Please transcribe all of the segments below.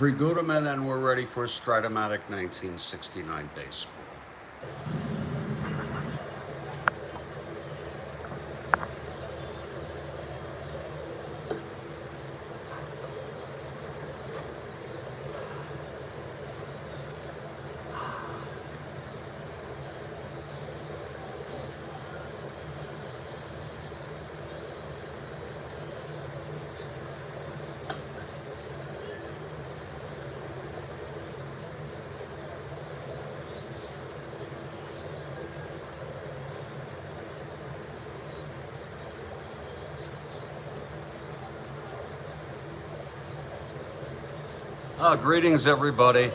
Jeffrey Guterman, and we're ready for Strat-O-Matic 1969 baseball. Greetings, everybody.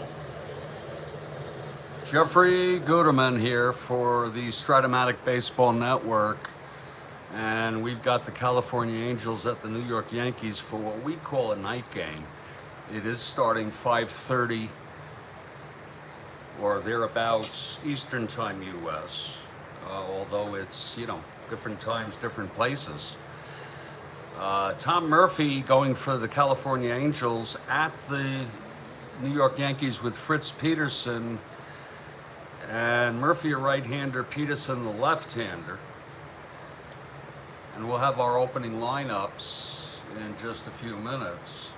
Jeffrey Guterman here for the Strat-O-Matic Baseball Network. And we've got the California Angels at the New York Yankees for what we call a night game. It is starting 5:30 or thereabouts Eastern Time U.S., although it's, different times, different places. Tom Murphy going for the California Angels at the New York Yankees with Fritz Peterson, and Murphy a right-hander, Peterson the left-hander. And we'll have our opening lineups in just a few minutes.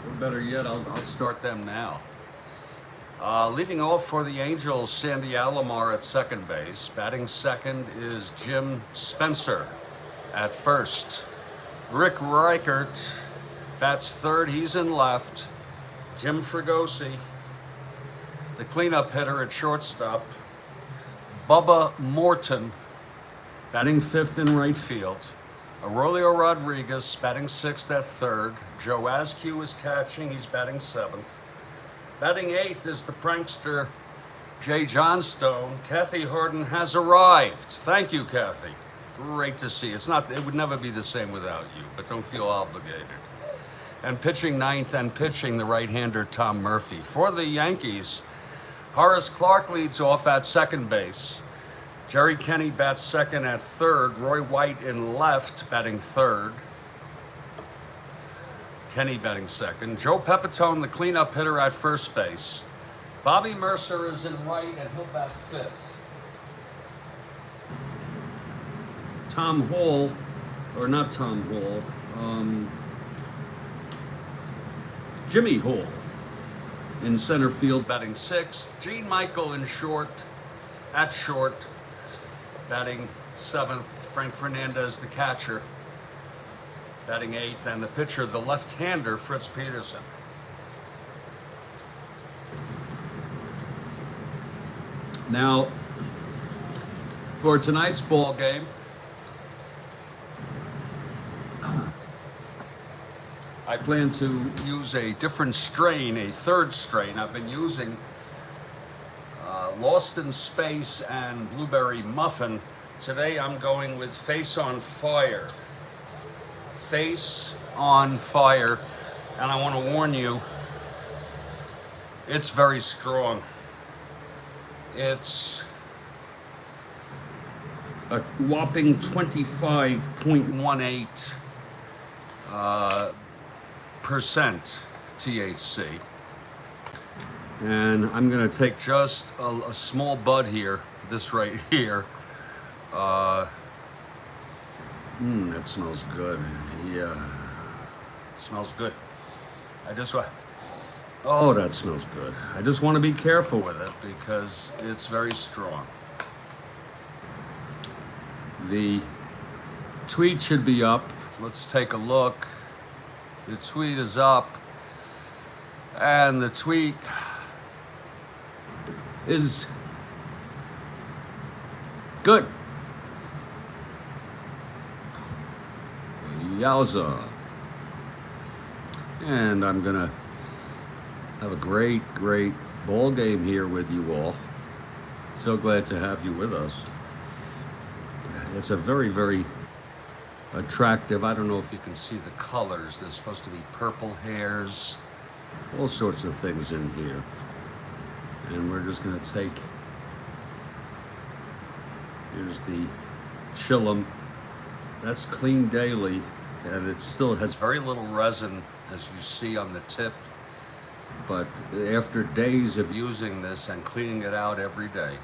Or better yet, I'll start them now. Leading off for the Angels, Sandy Alomar at second base. Batting second is Jim Spencer at first. Rick Reichert bats third, he's in left. Jim Fregosi, the cleanup hitter at shortstop. Bubba Morton batting fifth in right field. Aurelio Rodriguez batting sixth at third. Joe Askew is catching, he's batting seventh. Batting eighth is the prankster Jay Johnstone. Kathy Harden has arrived. Thank you, Kathy. Great to see you. It would never be the same without you, but don't feel obligated. And pitching ninth and pitching the right-hander Tom Murphy. For the Yankees, Horace Clarke leads off at second base. Jerry Kenny bats second at third. Roy White in left, batting third. Kenny batting second. Joe Pepitone, the cleanup hitter at first base. Bobby Mercer is in right, and he'll bat fifth. Tom Hall, or not Tom Hall, Jimmy Hall in center field batting sixth. Gene Michael in at short, batting seventh. Frank Fernandez, the catcher, batting eighth, and the pitcher, the left-hander, Fritz Peterson. Now, for tonight's ball game, I plan to use a different strain, a third strain. I've been using Lost in Space and Blueberry Muffin. Today I'm going with Face on Fire. Face on Fire. And I want to warn you, it's very strong. It's a whopping 25.18 percent THC, and I'm going to take just a small bud here, this right here. That smells good. Yeah, smells good. Oh, that smells good. I just want to be careful with it because it's very strong. The tweet should be up. Let's take a look. The tweet is up, and the tweet is good. Yowza. And I'm gonna have a great ball game here with you all. So glad to have you with us. It's a very attractive. I don't know if you can see the colors. There's supposed to be purple hairs, all sorts of things in here. And we're just going to take, here's the Chillum. That's Clean Daily. and it still has very little resin, as you see on the tip. But after days of using this and cleaning it out every day,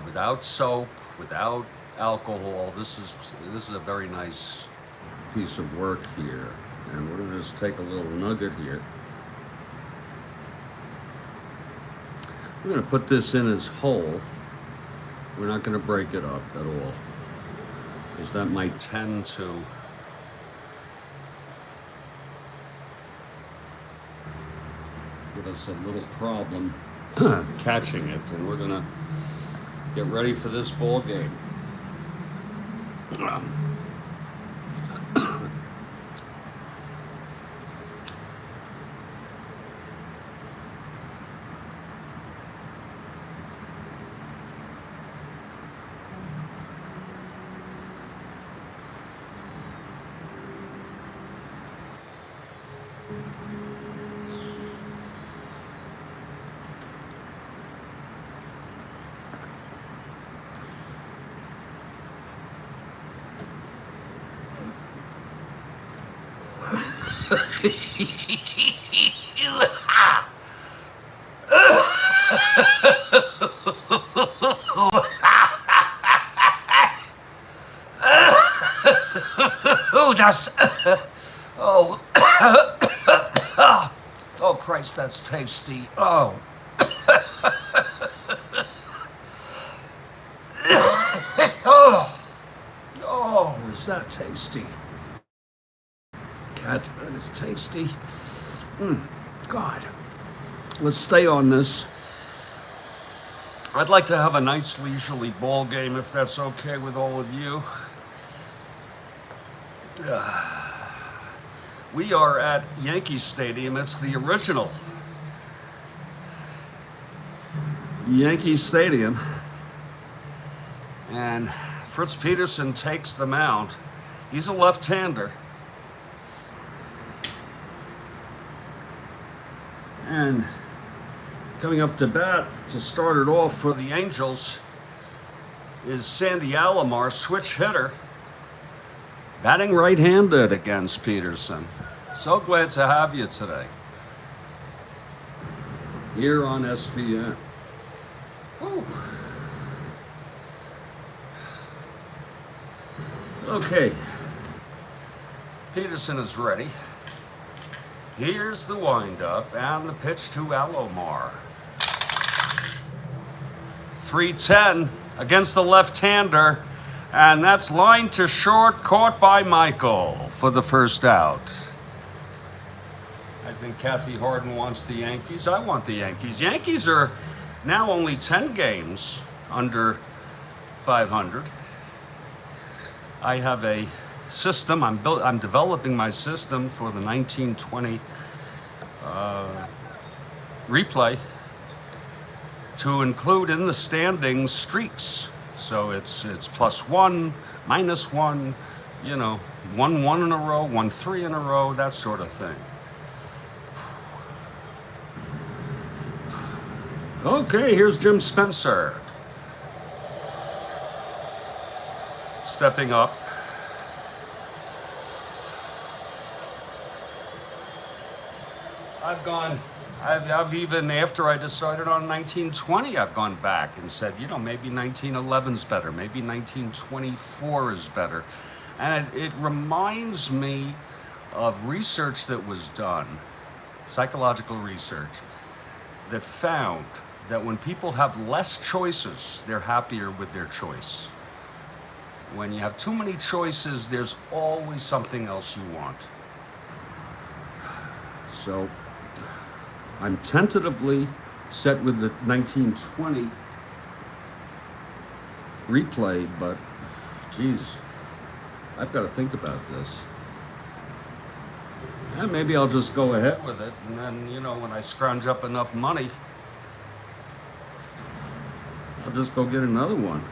without soap, without alcohol, this is a very nice piece of work here. And we're gonna just take a little nugget here. We're gonna put this in as whole. We're not gonna break it up at all, because that might tend to give us a little problem catching it, and we're gonna get ready for this ball game. Oh, that's oh oh Christ, that's tasty. Oh. Oh, is that tasty? God, that is tasty. God. Let's stay on this. I'd like to have a nice leisurely ball game, if that's okay with all of you. We are at Yankee Stadium. It's the original Yankee Stadium. And Fritz Peterson takes the mound. He's a left-hander. And coming up to bat to start it off for the Angels is Sandy Alomar, switch hitter, batting right-handed against Peterson. So glad to have you today here on SBN. Woo. Okay, Peterson is ready. Here's the windup and the pitch to Alomar. 3-10 against the left-hander, and that's line to short, caught by Michael for the first out. I think Kathy Harden wants the Yankees. I want the Yankees. Yankees are now only 10 games under 500. I have a system. I'm developing my system for the 1920 replay to include in the standings streaks. So it's +1, -1, you know, 1 in a row, 1 3 in a row, that sort of thing. Okay, here's Jim Spencer stepping up. I've even, after I decided on 1920, I've gone back and said, you know, maybe 1911's better, maybe 1924 is better. And it reminds me of research that was done, psychological research, that found that when people have less choices, they're happier with their choice. When you have too many choices, there's always something else you want. So I'm tentatively set with the 1920 replay, but geez, I've got to think about this. And maybe I'll just go ahead with it, and then, you know, when I scrounge up enough money, I'll just go get another one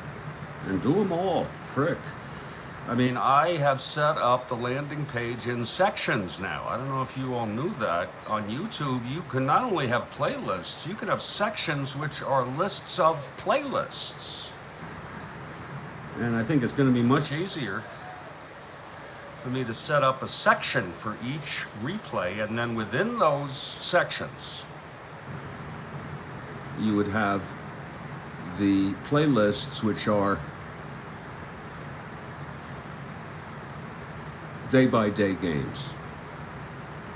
and do them all. Frick. I mean, I have set up the landing page in sections now. I don't know if you all knew that. On YouTube, you can not only have playlists, you can have sections which are lists of playlists. And I think it's going to be much easier for me to set up a section for each replay, and then within those sections, you would have the playlists, which are day-by-day games.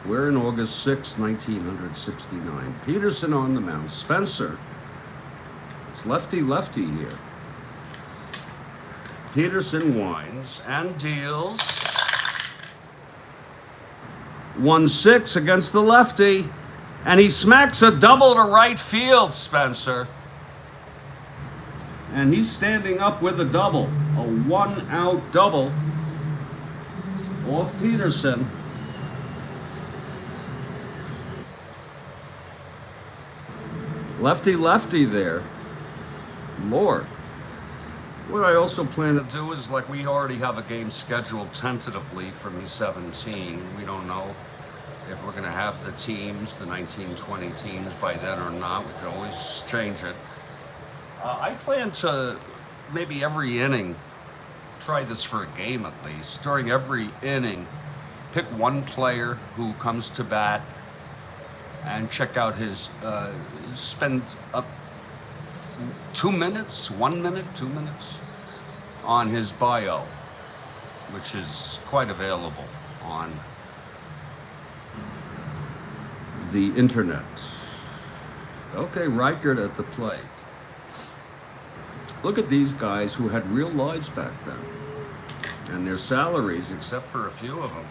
We're in August 6, 1969. Peterson on the mound. Spencer. It's lefty-lefty here. Peterson winds and deals 1-6 against the lefty. And he smacks a double to right field, Spencer. And he's standing up with a double. A one-out double off Peterson. Lefty-lefty there. Lord. What I also plan to do is, like, we already have a game scheduled tentatively for me 17. We don't know if we're going to have the teams, the 1920 teams by then or not. We can always change it. I plan to maybe every inning, try this for a game at least, during every inning, pick one player who comes to bat and check out his, spend up 2 minutes, 1 minute, 2 minutes on his bio, which is quite available on the internet. Okay, Reichert at the plate. Look at these guys who had real lives back then. And their salaries, except for a few of them,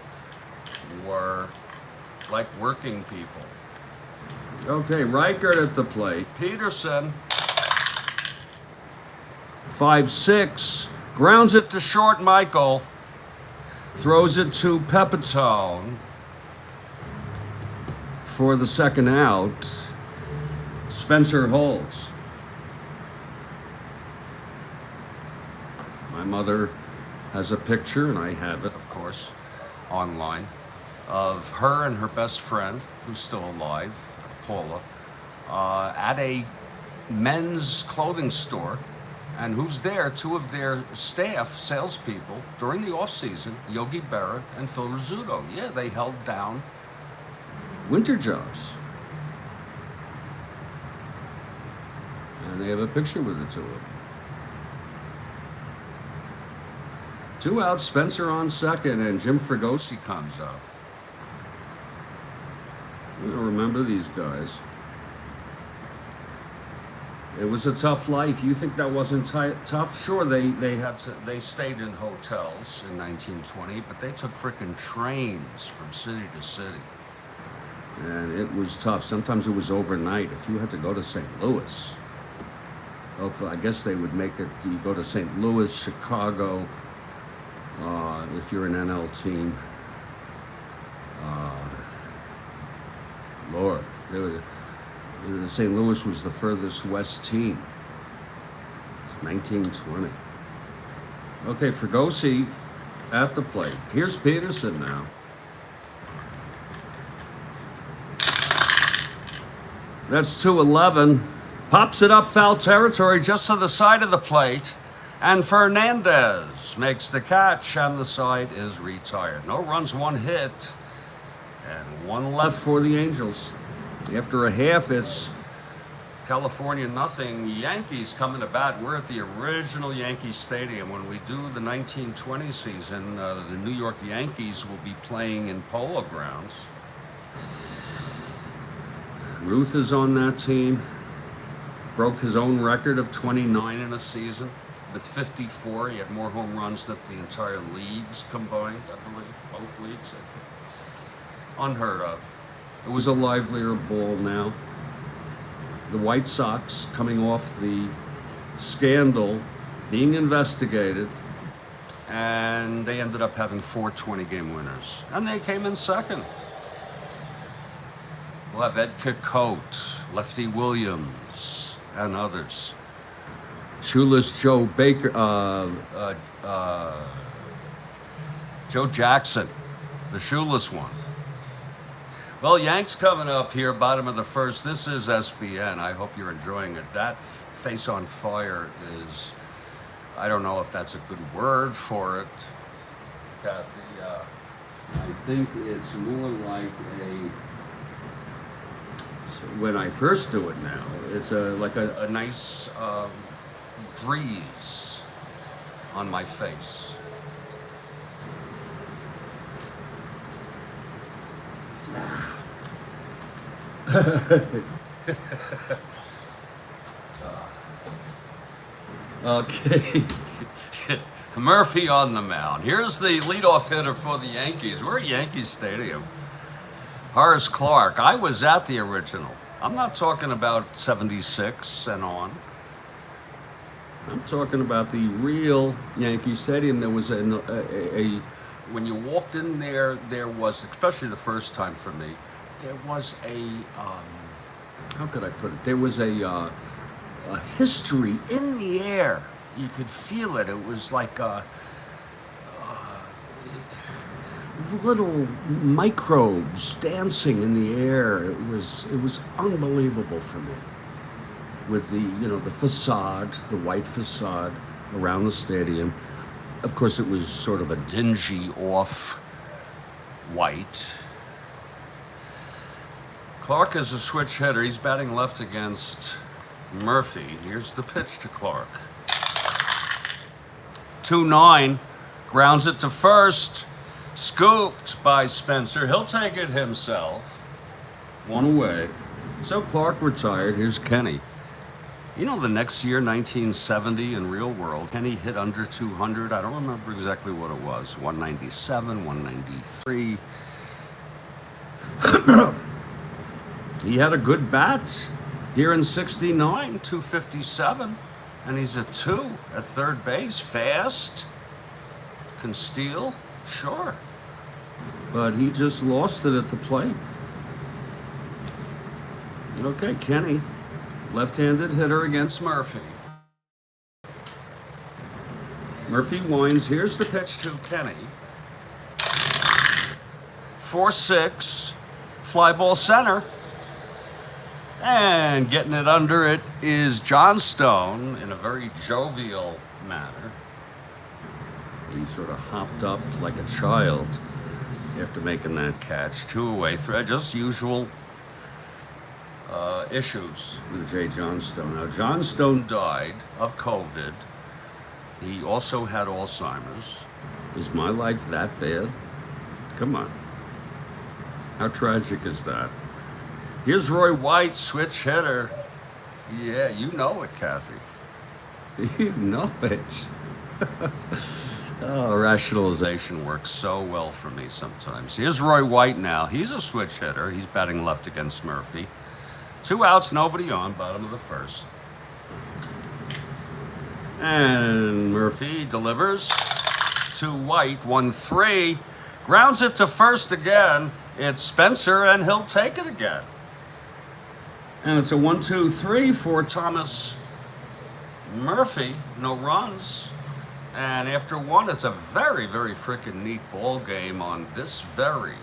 were like working people. Okay, Reichert at the plate. Peterson, 5-6, grounds it to short Michael, throws it to Peterson for the second out. Spencer holds. My mother has a picture, and I have it, of course, online, of her and her best friend, who's still alive, Paula, at a men's clothing store. And who's there? Two of their staff, salespeople, during the off-season, Yogi Berra and Phil Rizzuto. Yeah, they held down winter jobs. And they have a picture with the two of them. 2 outs, Spencer on second, and Jim Fregosi comes up. You don't remember these guys. It was a tough life. You think that wasn't tough? Sure, they stayed in hotels in 1920, but they took frickin' trains from city to city. And it was tough. Sometimes it was overnight. If you had to go to St. Louis, I guess they would make it, you go to St. Louis, Chicago, if you're an NL team. Lord, St. Louis was the furthest west team. 1920. Okay, Fregosi at the plate. Here's Peterson now. That's 2-11. Pops it up foul territory just to the side of the plate. And Fernandez makes the catch, and the side is retired. No runs, 1 hit, and 1 left for the Angels. After a half, it's California nothing. Yankees coming to bat. We're at the original Yankee Stadium. When we do the 1920 season, the New York Yankees will be playing in Polo Grounds. Ruth is on that team. Broke his own record of 29 in a season. With 54, he had more home runs than the entire leagues combined, I believe. Both leagues, I think. Unheard of. It was a livelier ball now. The White Sox coming off the scandal, being investigated, and they ended up having 4 20-game winners. And they came in second. We'll have Ed Kikote, Lefty Williams, and others. Shoeless Joe Baker, Joe Jackson, the shoeless one. Well, Yanks coming up here, bottom of the first. This is SBN. I hope you're enjoying it. That face on fire is, I don't know if that's a good word for it, Kathy. I think it's more like when I first do it now, it's like a nice breeze on my face. Okay. Murphy on the mound. Here's the leadoff hitter for the Yankees. We're at Yankee Stadium. Horace Clarke. I was at the original. I'm not talking about 76 and on. I'm talking about the real Yankee Stadium. There was when you walked in there, there was, especially the first time for me, there was how could I put it? There was a history in the air. You could feel it. It was like little microbes dancing in the air. It was unbelievable for me. With the facade, the white facade around the stadium. Of course, it was sort of a dingy off white. Clarke is a switch hitter. He's batting left against Murphy. Here's the pitch to Clarke. 2-9, grounds it to first, scooped by Spencer. He'll take it himself. One away. So Clarke retired. Here's Kenny. You know, the next year, 1970, in real world, Kenny hit under 200. I don't remember exactly what it was. 197, 193. He had a good bat here in 69, 257. And he's a 2 at third base. Fast. Can steal. Sure. But he just lost it at the plate. Okay, Kenny. Left-handed hitter against Murphy. Murphy winds. Here's the pitch to Kenny. 4-6. Fly ball center. And getting it under it is Johnstone in a very jovial manner. He sort of hopped up like a child after making that catch. 2 away. Just usual issues with Jay Johnstone. Now, Johnstone died of COVID. He also had Alzheimer's. Is my life that bad? Come on. How tragic is that? Here's Roy White, switch hitter. Yeah, you know it, Kathy. You know it. Oh, rationalization works so well for me sometimes. Here's Roy White now. He's a switch hitter. He's batting left against Murphy. 2 outs, nobody on, bottom of the first. And Murphy delivers to White, 1-3. Grounds it to first again. It's Spencer, and he'll take it again. And it's a 1-2-3 for Thomas Murphy. No runs. And after one, it's a very, very freaking neat ball game on this very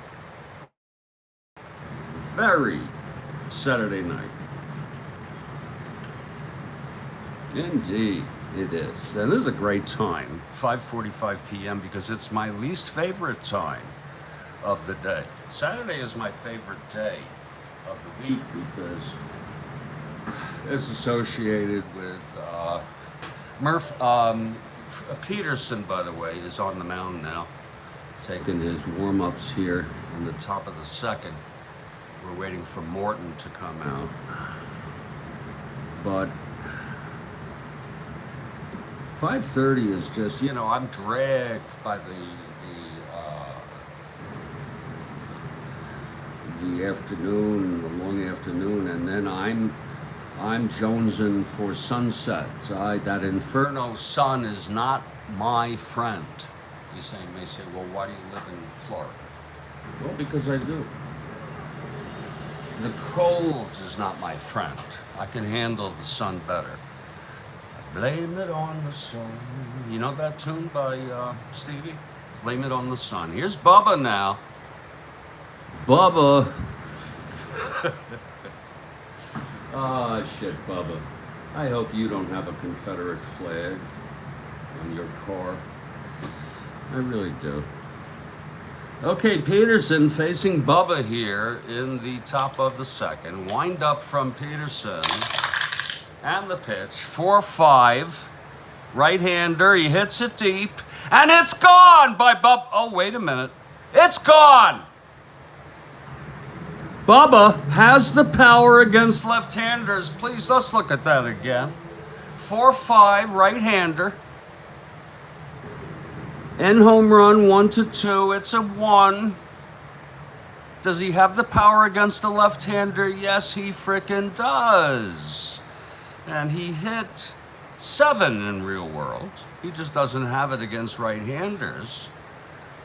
Saturday night. Indeed, it is. And this is a great time, 5:45 p.m., because it's my least favorite time of the day. Saturday is my favorite day of the week because it's associated with Peterson, by the way, is on the mound now, taking his warm-ups here in the top of the second. We're waiting for Morton to come out. But 5:30 is just, I'm dragged by the afternoon, the long afternoon, and then I'm jonesing for sunset. That inferno sun is not my friend. You may say, well, why do you live in Florida? Well, because I do. The cold is not my friend. I can handle the sun better. I blame it on the sun. You know that tune by Stevie? Blame it on the sun. Here's Bubba now. Bubba. Ah, shit, Bubba. I hope you don't have a Confederate flag on your car. I really do. Okay, Peterson facing Bubba here in the top of the second. Wind up from Peterson. And the pitch. 4-5. Right-hander. He hits it deep. And it's gone by Bubba. Oh, wait a minute. It's gone! Bubba has the power against left-handers. Please, let's look at that again. 4-5, right-hander. In home run, 1-2. It's a 1. Does he have the power against the left-hander? Yes, he frickin' does. And he hit 7 in real world. He just doesn't have it against right-handers.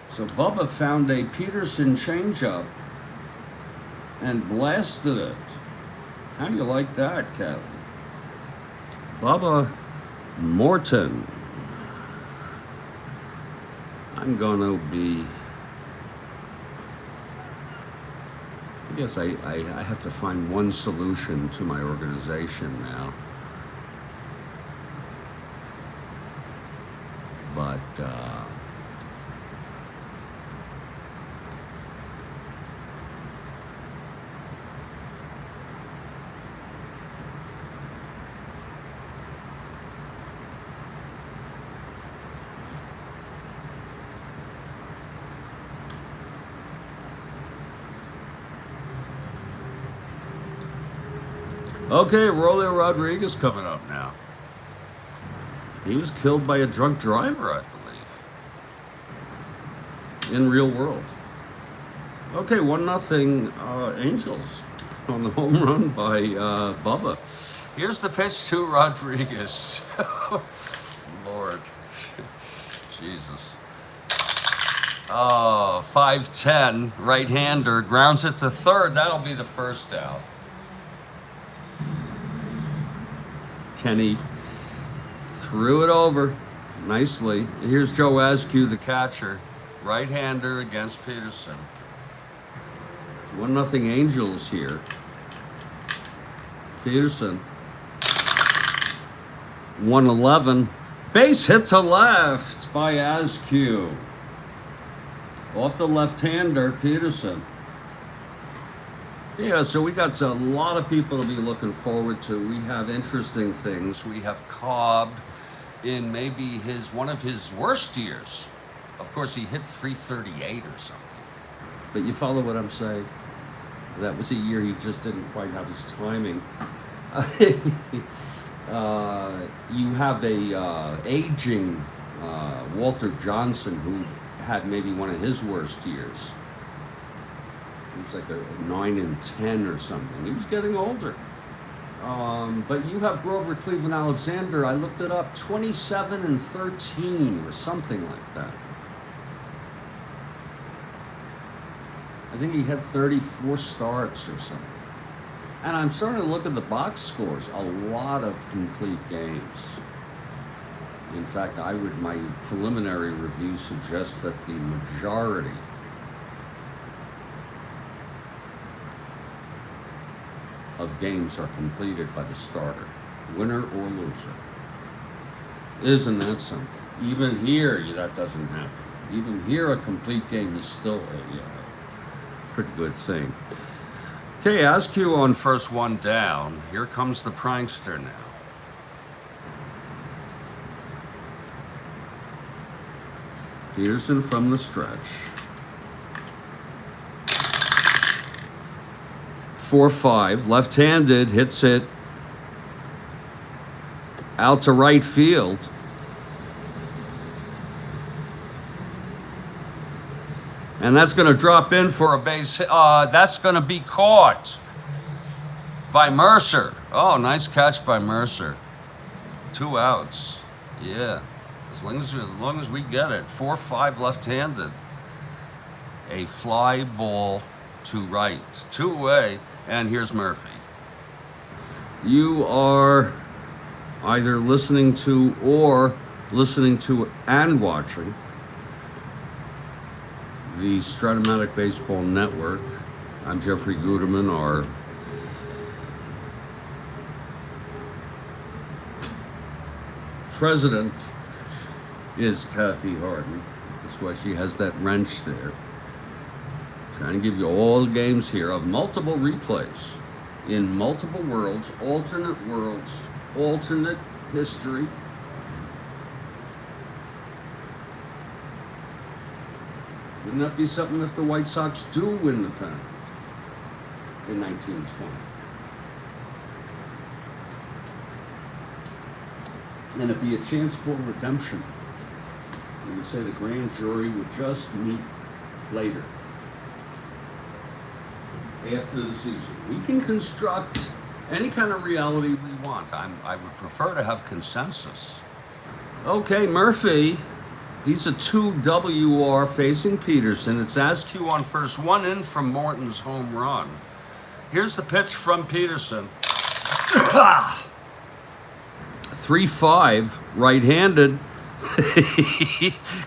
So Bubba found a Peterson changeup and blasted it. How do you like that, Kathy? Bubba Morton. I'm going to be... I guess I have to find one solution to my organization now. But, okay, Rolio Rodriguez coming up now. He was killed by a drunk driver, I believe. In real world. Okay, 1-0 Angels on the home run by Bubba. Here's the pitch to Rodriguez. Lord. Jesus. Oh, 5-10, right-hander, grounds it to third. That'll be the first out. Kenny threw it over nicely. Here's Joe Askew, the catcher. Right-hander against Peterson. 1-0 Angels here. Peterson. 1-11. Base hit to left by Askew. Off the left-hander, Peterson. Yeah, so we got a lot of people to be looking forward to. We have interesting things. We have Cobb in maybe one of his worst years. Of course, he hit 338 or something. But you follow what I'm saying? That was a year he just didn't quite have his timing. You have a aging Walter Johnson who had maybe one of his worst years. He was like a 9-10 or something. He was getting older. But you have Grover Cleveland Alexander. I looked it up. 27-13 or something like that. I think he had 34 starts or something. And I'm starting to look at the box scores. A lot of complete games. In fact, my preliminary review suggests that the majority of games are completed by the starter, winner or loser. Isn't that something? Even here, that doesn't happen. Even here, a complete game is still a pretty good thing. Okay, Askew on first one down. Here comes the prankster now. Peterson from the stretch. 4-5, left-handed, hits it out to right field. And that's going to drop in for a base hit. That's going to be caught by Mercer. Oh, nice catch by Mercer. 2 outs. Yeah. As long as we get it. 4-5 left-handed. A fly ball to right. 2-away. And here's Murphy. You are either listening to and watching the Strat-O-Matic Baseball Network. I'm Jeffrey Guterman. Our president is Kathy Harden. That's why she has that wrench there. Trying to give you all the games here of multiple replays in multiple worlds, alternate history. Wouldn't that be something if the White Sox do win the pennant in 1920? And it'd be a chance for redemption. We would say the grand jury would just meet later, after the season. We can construct any kind of reality we want. I would prefer to have consensus. Okay, Murphy. He's a 2-WR facing Peterson. It's Askew on first, 1 in from Morton's home run. Here's the pitch from Peterson. 3-5, right-handed.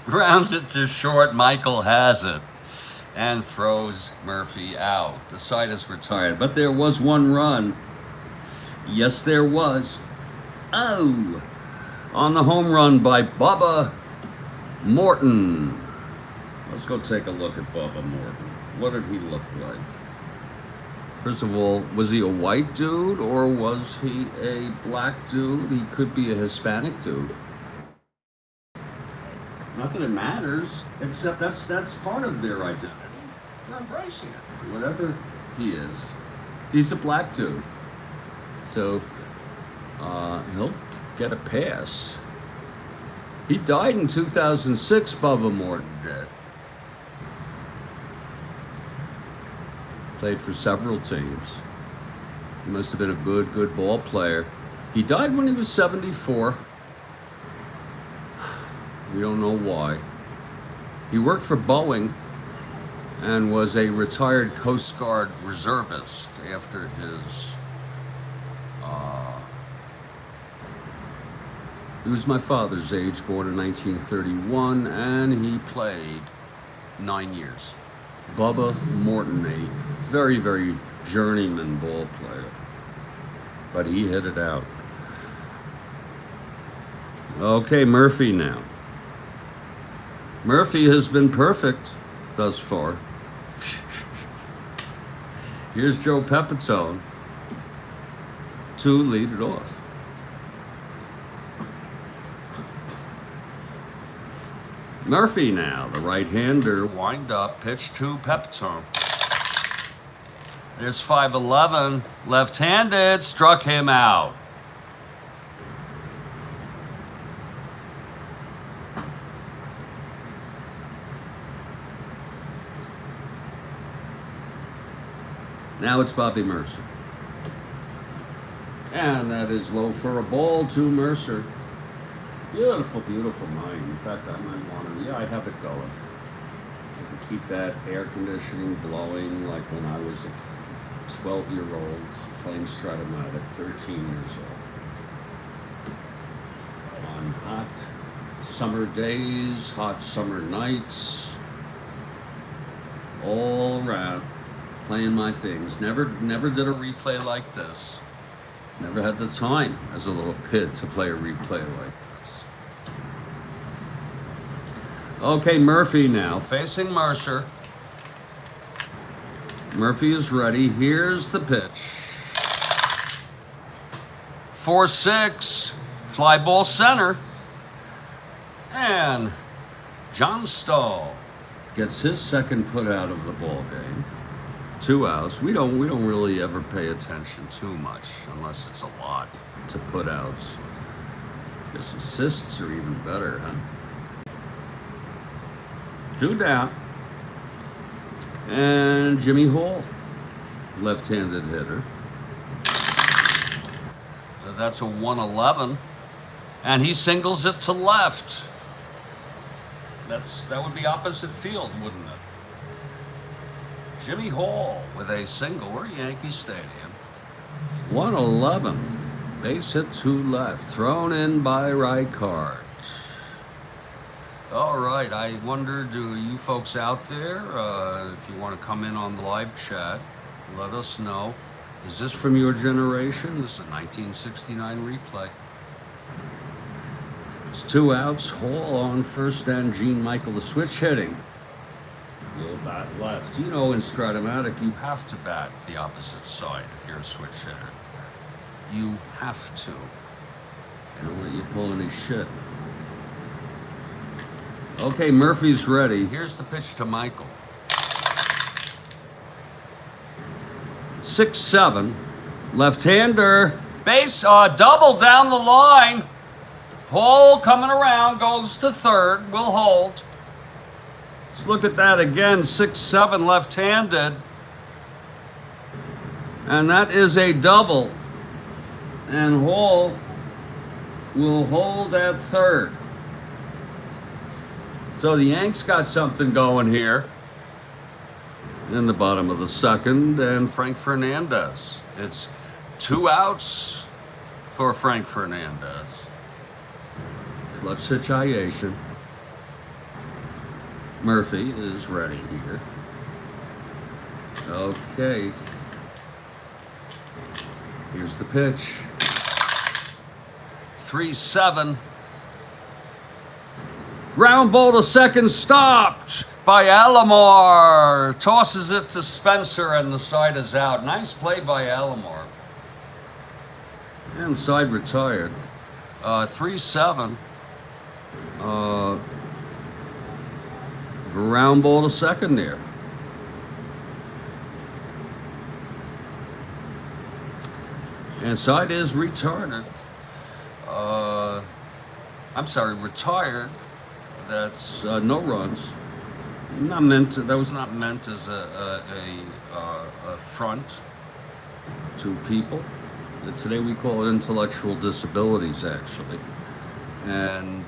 Grounds it to short. Michael has it and throws Murphy out. The side is retired, but there was 1 run. Yes, there was. Oh, on the home run by Bubba Morton. Let's go take a look at Bubba Morton. What did he look like? First of all, was he a white dude or was he a black dude? He could be a Hispanic dude. Not that it matters, except that's part of their identity. They're embracing it. Whatever he is, he's a black dude. So he'll get a pass. He died in 2006, Bubba Morton did. Played for several teams. He must have been a good ball player. He died when he was 74. We don't know why. He worked for Boeing and was a retired Coast Guard reservist after his he was my father's age, born in 1931, and he played 9 years. Bubba Morton, a very journeyman ball player, but he hit it out. Okay, Murphy now. Murphy has been perfect thus far. Here's Joe Peterson to lead it off. Murphy now, the right-hander, wind up, pitch to Peterson. There's 5-11, left-handed, struck him out. Now it's Bobby Mercer. And that is low for a ball to Mercer. Beautiful night. In fact, I might want to, I have it going. I can keep that air conditioning blowing like when I was a 12-year-old playing Strat-O-Matic, 13 years old. On hot summer days, hot summer nights, all around, playing my things. Never did a replay like this. Never had the time as a little kid to play a replay like this. Okay, Murphy now, facing Mercer. Murphy is ready. Here's the pitch. 4-6, fly ball center. And John Stahl gets his second put out of the ball game. 2 outs. We don't really ever pay attention too much unless it's a lot to put outs. Guess assists are even better, huh? 2 down. And Jimmy Hall, left-handed hitter. So that's a 1-11. And he singles it to left. That would be opposite field, wouldn't it? Jimmy Hall with a single. We're at Yankee Stadium. 1-11. Base hit to left. Thrown in by Reichard. All right. I wonder, do you folks out there, if you want to come in on the live chat, let us know. Is this from your generation? This is a 1969 replay. It's 2 outs. Hall on first and Gene Michael the switch hitting. You'll bat left. You know, in Strat-O-Matic, you have to bat the opposite side if you're a switch hitter. You have to. They don't let you pull any shit. Okay, Murphy's ready. Here's the pitch to Michael. 6-7. Left-hander. Base, double down the line. Hole coming around, goes to third. Will hold. Let's look at that again. 6-7 left-handed. And that is a double. And Hall will hold at third. So the Yanks got something going here in the bottom of the second, and Frank Fernandez. It's 2 outs for Frank Fernandez. Clutch situation. Murphy is ready here. Okay. Here's the pitch. 3-7. Ground ball to second, stopped by Alomar. Tosses it to Spencer, and the side is out. Nice play by Alomar. And side retired. 3-7. Ground ball to second there. And side is retarded. I'm sorry, retired. That's no runs. Not meant to, that was not meant as a front to people. Today we call it intellectual disabilities, actually. And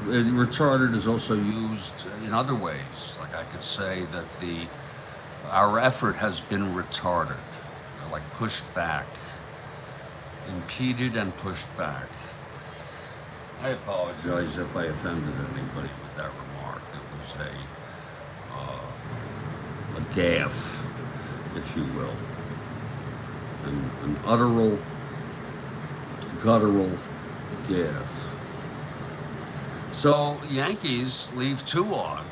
retarded is also used in other ways. Like I could say that our effort has been retarded, like pushed back, impeded and pushed back. I apologize if I offended anybody with that remark. It was a gaffe, if you will, an utteral, guttural gaffe. So Yankees leave 2 on,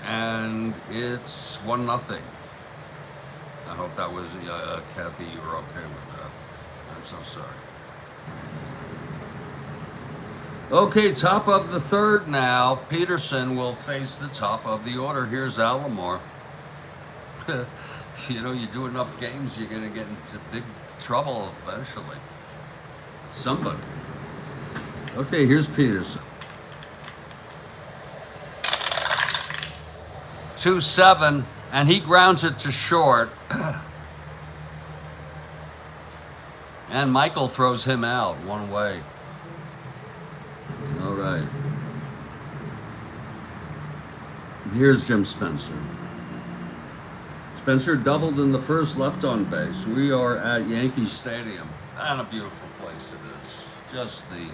and it's 1-0. I hope that was Kathy. You were okay with that. I'm so sorry. Okay, top of the third now. Peterson will face the top of the order. Here's Alomar. You know, you do enough games, you're going to get into big trouble eventually. Somebody. Okay, here's Peterson. 2-7, and he grounds it to short. And Michael throws him out one way. All right. Here's Jim Spencer. Spencer doubled in the first, left on base. We are at Yankee Stadium. And a beautiful place it is. Just the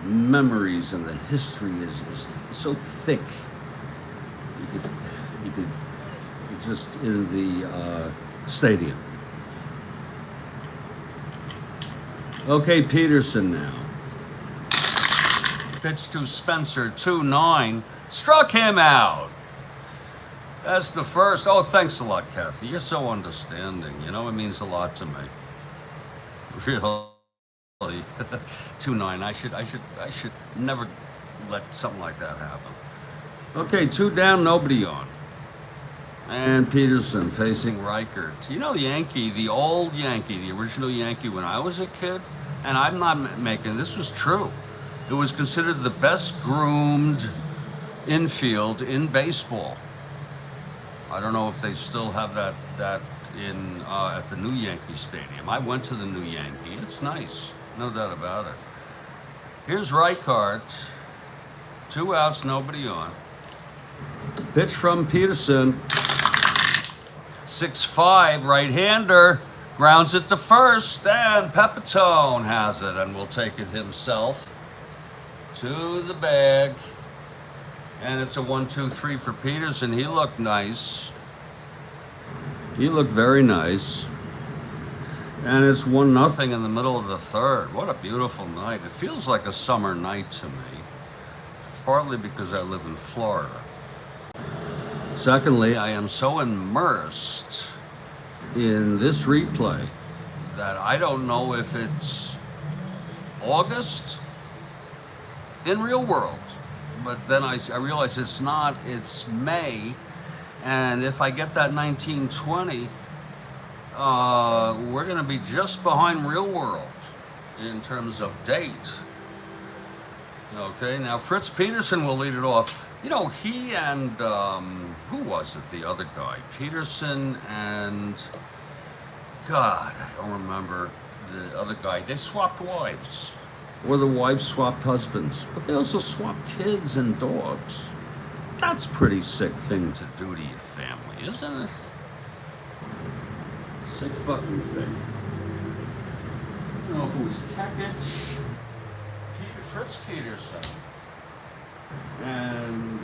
memories and the history is so thick. You could just in the stadium. Okay, Peterson now. Pitch to Spencer, 2-9. Struck him out. That's the first. Oh, thanks a lot, Kathy. You're so understanding. You know, it means a lot to me. Really. 2-9. I should never let something like that happen. Okay, 2 down, nobody on. And Peterson facing Reichert. You know, Yankee, the old Yankee, the original Yankee when I was a kid, and I'm not making, this was true. It was considered the best groomed infield in baseball. I don't know if they still have that in at the new Yankee Stadium. I went to the new Yankee. It's nice, no doubt about it. Here's Reichert. 2 outs, nobody on. Pitch from Peterson. 6-5, right-hander. Grounds it to first, and Peterson has it, and will take it himself to the bag. And it's a 1-2-3 for Peterson. He looked nice. He looked very nice. And it's 1-0 in the middle of the third. What a beautiful night. It feels like a summer night to me. partly because I live in Florida. Secondly, I am so immersed in this replay that I don't know if it's August in real world. But then I realize it's not, it's May. And if I get that 1920, we're going to be just behind real world in terms of date. Okay, now Fritz Peterson will lead it off. You know, he and, who was it, the other guy? Peterson and, God, I don't remember the other guy. They swapped wives. Or the wives swapped husbands. But they also swapped kids and dogs. That's a pretty sick thing to do to your family, isn't it? Sick fucking thing. I don't know if it was Kekich, Fritz Peterson, and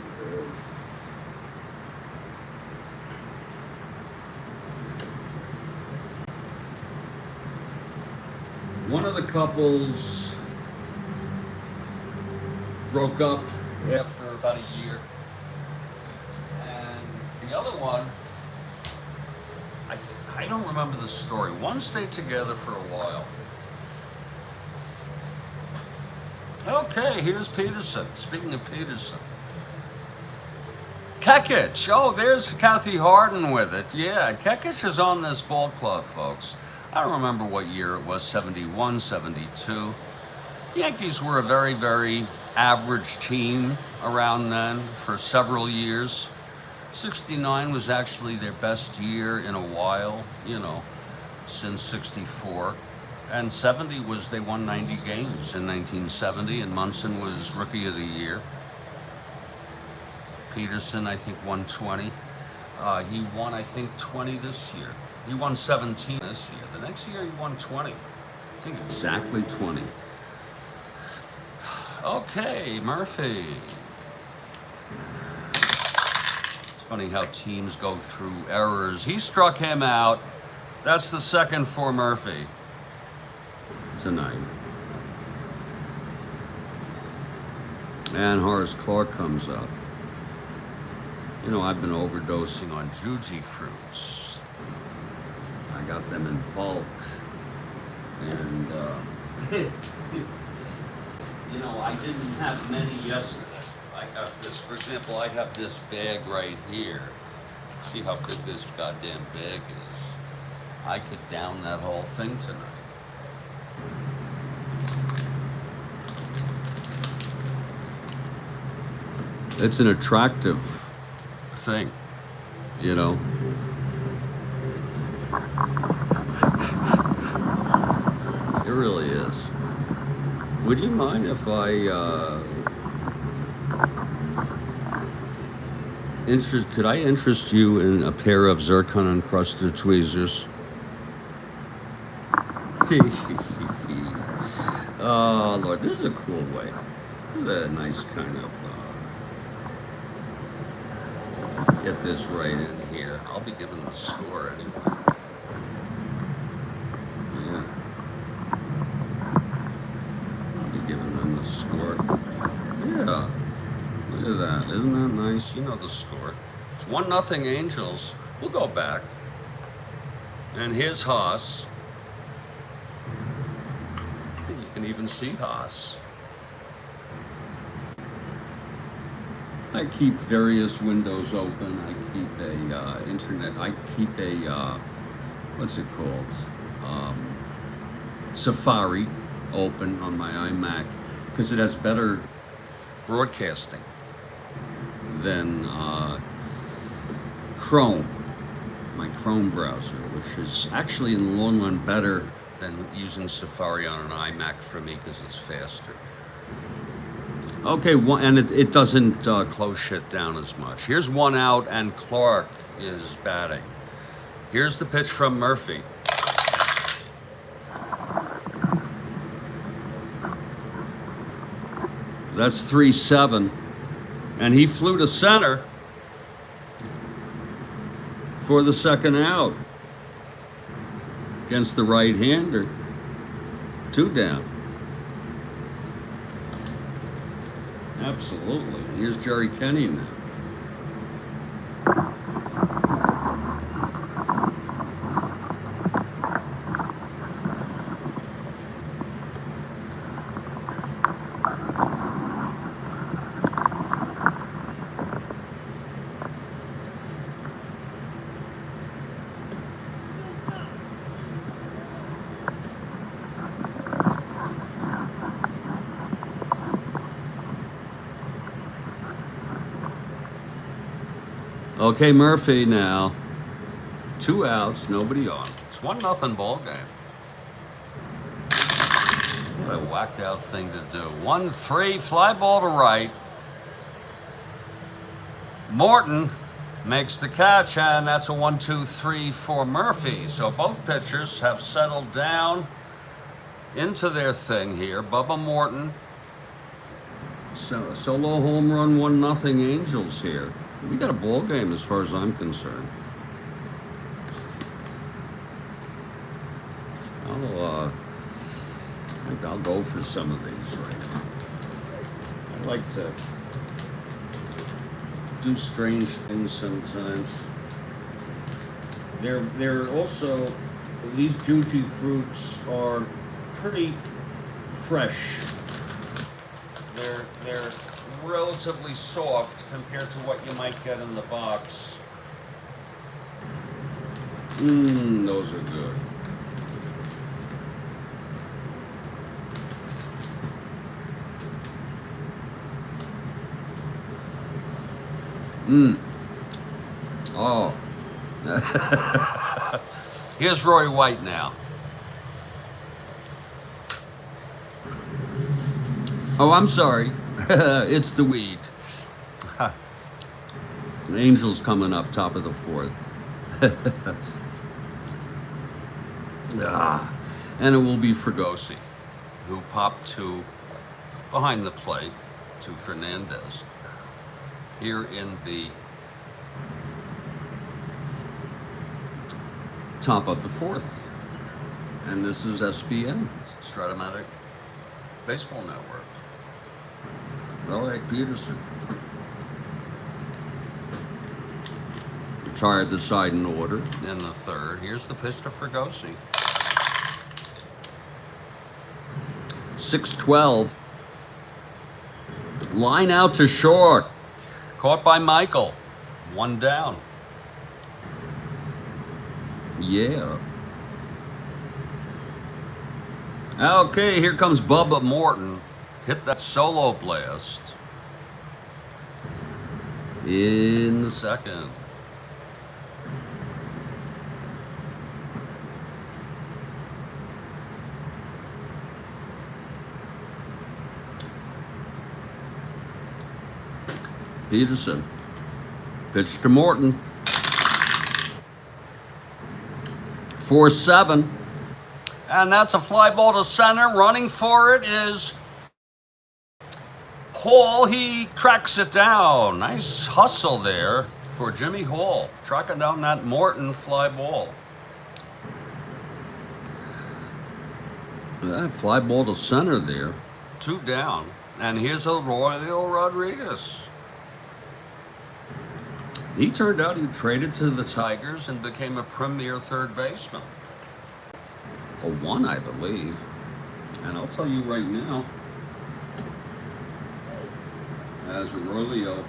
one of the couples broke up after about a year, and the other one, I don't remember the story. One stayed together for a while. Okay, here's Peterson. Speaking of Peterson. Kekich. Oh, there's Kathy Harden with it. Yeah, Kekich is on this ball club, folks. I don't remember what year it was, 71, 72. Yankees were a very, very average team around then for several years. 69 was actually their best year in a while, you know, since 64. And 70 was, they won 90 games in 1970, and Munson was Rookie of the Year. Peterson, I think, won 20. He won, I think, 20 this year. He won 17 this year. The next year he won 20. I think exactly 20. Okay, Murphy. It's funny how teams go through errors. He struck him out. That's the second for Murphy tonight. And Horace Clarke comes up. You know, I've been overdosing on Juji fruits. I got them in bulk. And, you know, I didn't have many yesterday. I got this, for example, I have this bag right here. See how big this goddamn bag is. I could down that whole thing tonight. It's an attractive thing, you know. It really is. Would you mind if I could I interest you in a pair of zircon encrusted tweezers? Oh Lord, this is a cool way. This is a nice kind of get this right in here. I'll be giving the score anyway. Yeah. I'll be giving them the score. Yeah. Look at that. Isn't that nice? You know the score. It's 1-0 Angels. We'll go back. And here's Haas. You can even see Haas. I keep various windows open. I keep a internet. I keep a what's it called? Safari open on my iMac because it has better broadcasting than Chrome, my Chrome browser, which is actually in the long run better than using Safari on an iMac for me because it's faster. Okay, and it doesn't close shit down as much. Here's one out, and Clarke is batting. Here's the pitch from Murphy. That's 3-7. And he flew to center for the second out against the right-hander. 2 down. Absolutely. Here's Jerry Kenny now. Okay, Murphy now. 2 outs, nobody on. It's 1-0 ball game. What a whacked out thing to do. 1-3, fly ball to right. Morton makes the catch, and that's a 1-2-3 for Murphy. So both pitchers have settled down into their thing here. Bubba Morton, solo home run, 1-0 Angels here. We got a ball game as far as I'm concerned. I think I'll go for some of these right now. I like to do strange things sometimes. They're also, these juji fruits are pretty fresh. They're relatively soft compared to what you might get in the box. Those are good. Oh. Here's Roy White now. Oh, I'm sorry. It's the weed. The Angels coming up, top of the 4th. And it will be Fregosi, who popped to behind the plate to Fernandez here in the top of the 4th. And this is SBN, Strat-O-Matic Baseball Network. All right, Peterson. Retired the side in order in the 3rd. Here's the pitch to Fregosi. 6-12. Line out to short. Caught by Michael. 1 down. Yeah. Okay, here comes Bubba Morton. Hit that solo blast in the 2nd. Peterson. Pitch to Morton. 4-7. And that's a fly ball to center. Running for it is Hall. He cracks it down. Nice hustle there for Jimmy Hall, tracking down that Morton fly ball. That fly ball to center there. 2 down. And here's Royal Rodriguez. He turned out he traded to the Tigers and became a premier third baseman. A 1, I believe. And I'll tell you right now, as Aurelio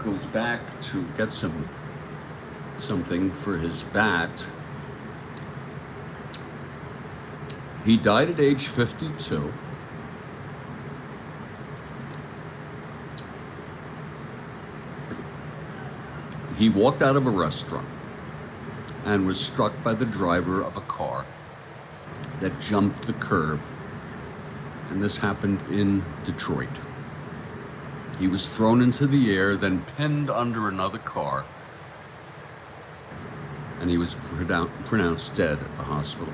goes back to get something for his bat, he died at age 52. He walked out of a restaurant and was struck by the driver of a car that jumped the curb. And this happened in Detroit. He was thrown into the air, then pinned under another car, and he was pronounced dead at the hospital.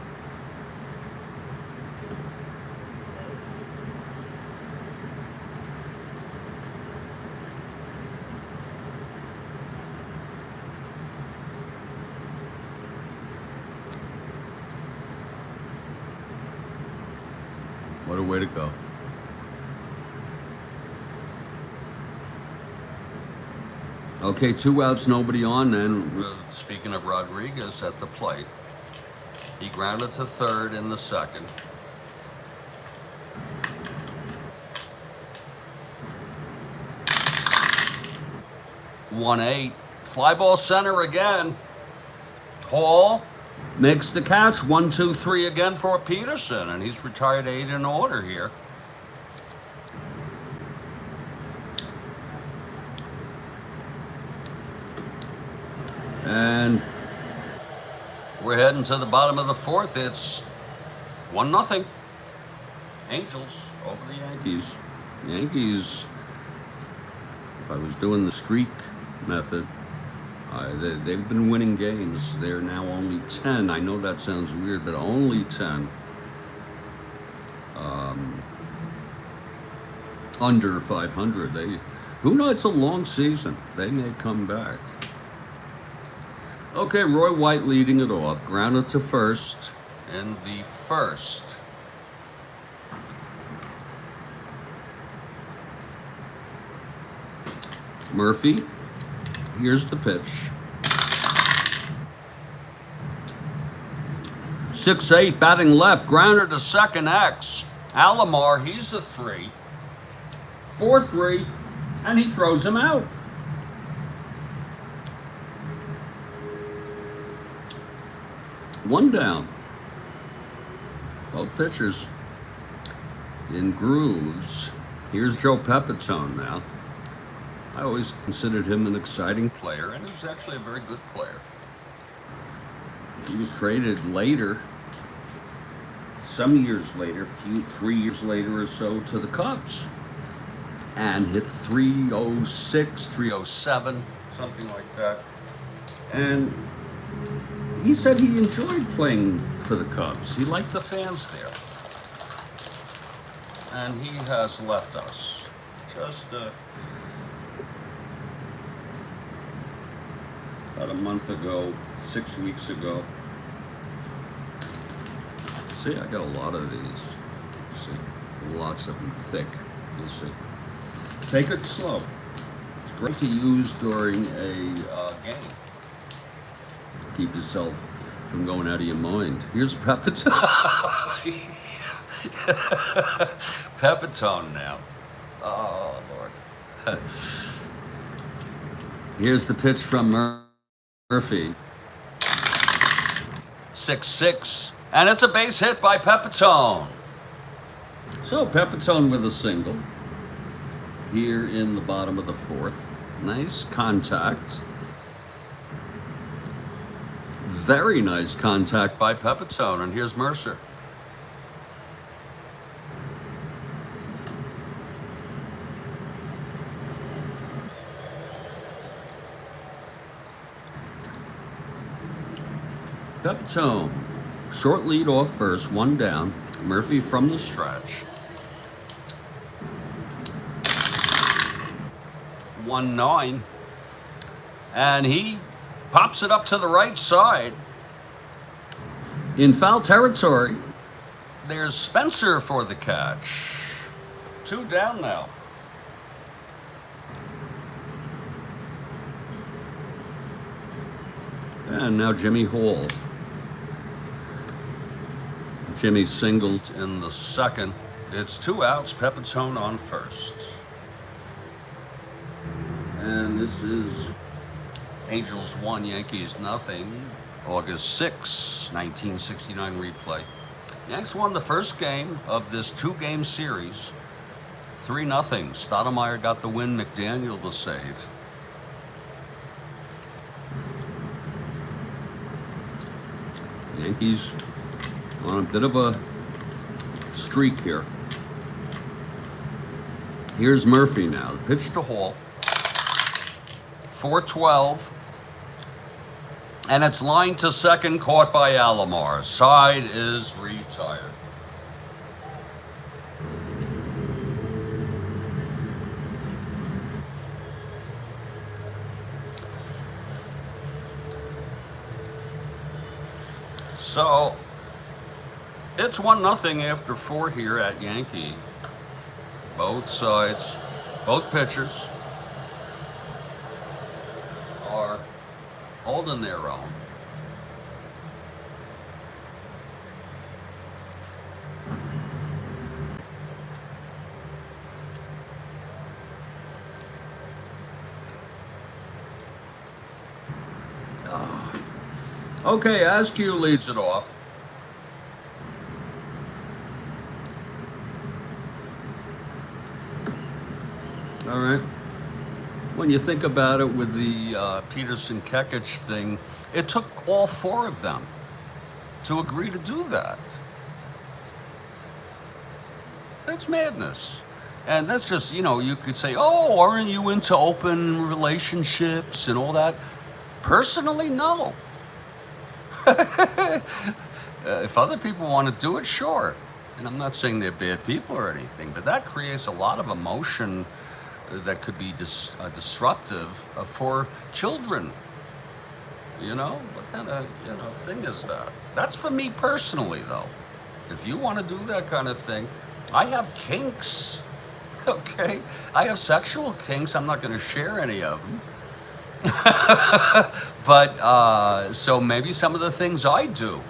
What a way to go. Okay, 2 outs, nobody on then. Speaking of Rodriguez at the plate, he grounded to third in the second. One eight. Fly ball center again. Hall makes the catch. 1, 2, 3 again for Peterson, and he's retired 8 in order here. And we're heading to the bottom of the fourth. It's 1-0. Angels over the Yankees. Yankees, if I was doing the streak method, they've been winning games. They're now only 10. I know that sounds weird, but only 10. Under 500. Who knows? It's a long season. They may come back. Okay, Roy White leading it off. Grounded to first in the first. Murphy, here's the pitch. 6-8, batting left, grounder to second X. Alomar, he's a 3. 4-3, and he throws him out. One down. Both pitchers in grooves. Here's Joe Pepitone now. I always considered him an exciting player, and he's actually a very good player. He was traded later, some years later, 3 years later or so, to the Cubs, and hit 306, 307, something like that. And he said he enjoyed playing for the Cubs. He liked the fans there. And he has left us just about a month ago, 6 weeks ago. See, I got a lot of these. See, lots of them thick. You'll see. Take it slow. It's great to use during a game. Keep yourself from going out of your mind. Here's Pepitone. Pepitone now. Oh, Lord. Here's the pitch from Murphy. 6-6. And it's a base hit by Pepitone. So Pepitone with a single here in the bottom of the fourth. Nice contact. Very nice contact by Peppitone, and here's Mercer. Peppitone, short lead off first, 1 down. Murphy from the stretch. 1-9, and he pops it up to the right side. In foul territory, there's Spencer for the catch. 2 down now. And now Jimmy Hall. Jimmy singled in the second. It's 2 outs, Peppitone on first. And this is Angels 1, Yankees 0, August 6, 1969 replay. Yanks won the first game of this 2-game series, 3-0. Strat-O-Matic got the win, McDaniel the save. Yankees on a bit of a streak here. Here's Murphy now. The pitch to Hall. 4-12. And it's lined to second, caught by Alomar. Side is retired. So, it's 1-0 after 4 here at Yankee. Both sides, both pitchers. holding their own. Okay, Askew leads it off. All right. When you think about it with the Peterson-Kekich thing, it took all four of them to agree to do that. That's madness. And that's just, you could say, oh, aren't you into open relationships and all that? Personally, no. If other people want to do it, sure. And I'm not saying they're bad people or anything, but that creates a lot of emotion that could be disruptive for children. What kind of thing is that? That's for me personally, though. If you want to do that kind of thing, I have kinks. Okay, I have sexual kinks. I'm not going to share any of them. But so maybe some of the things I do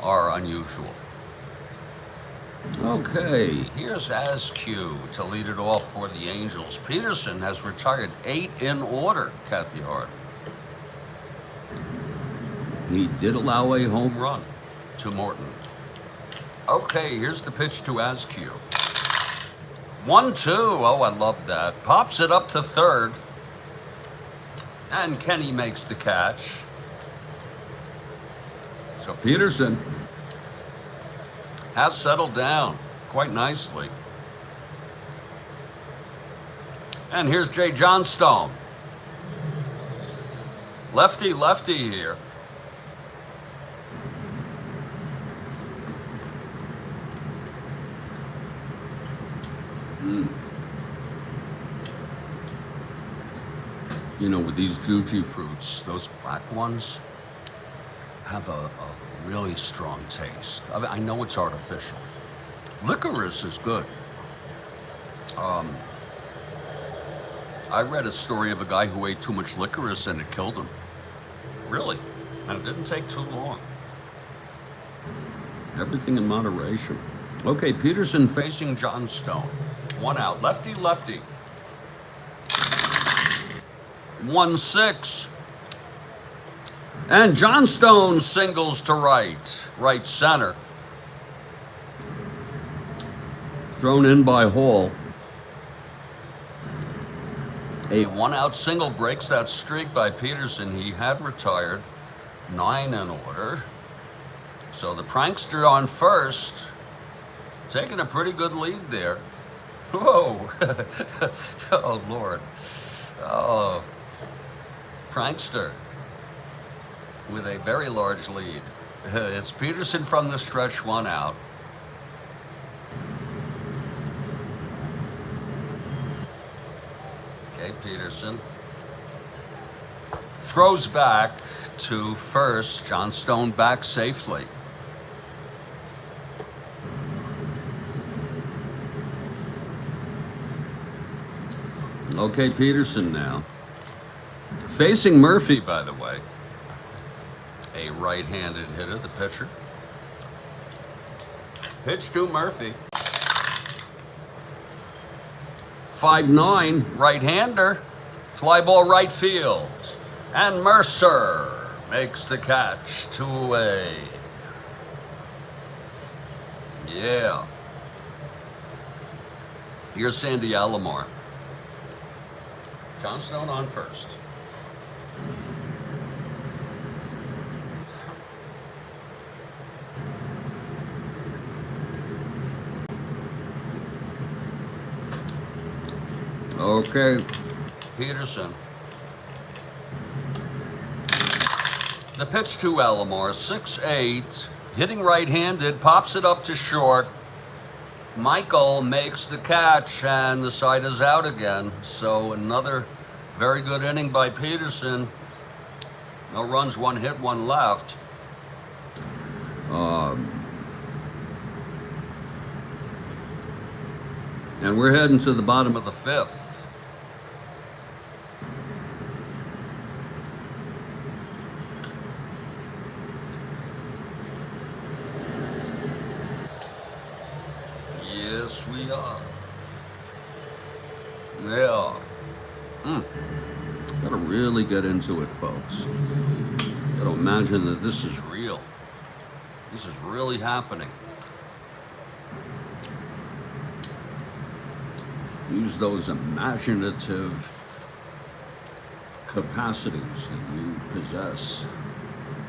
are unusual. Okay, here's Askew to lead it off for the Angels. Peterson has retired 8 in order, Kathy Hart. He did allow a home run to Morton. Okay, here's the pitch to Askew. 1-2. Oh, I love that. Pops it up to third. And Kenny makes the catch. So Peterson has settled down quite nicely. And here's Jay Johnstone. Lefty here. With these juji fruits, those black ones have a really strong taste. I know it's artificial. Licorice is good. I read a story of a guy who ate too much licorice and it killed him. Really. And it didn't take too long. Everything in moderation. Okay, Peterson facing Johnstone. 1 out. Lefty. 1-6. And Johnstone singles to right center. Thrown in by Hall. A 1-out single breaks that streak by Peterson. He had retired. 9 in order. So the prankster on first, taking a pretty good lead there. Whoa. Oh, Lord. Oh. Prankster with a very large lead. It's Peterson from the stretch, 1 out. Okay, Peterson throws back to first. Johnstone back safely. Okay, Peterson now. Facing Murphy, by the way. A right-handed hitter, the pitcher. Pitch to Murphy. 5'9", right-hander. Fly ball right field. And Mercer makes the catch. 2-away. Yeah. Here's Sandy Alomar. Johnstone on first. Okay, Peterson. The pitch to Alomar, 6'8", hitting right-handed, pops it up to short. Michael makes the catch, and the side is out again. So another very good inning by Peterson. No runs, 1 hit, 1 left. And we're heading to the bottom of the 5th. Yeah. Gotta really get into it, folks. Gotta imagine that this is real. This is really happening. Use those imaginative capacities that you possess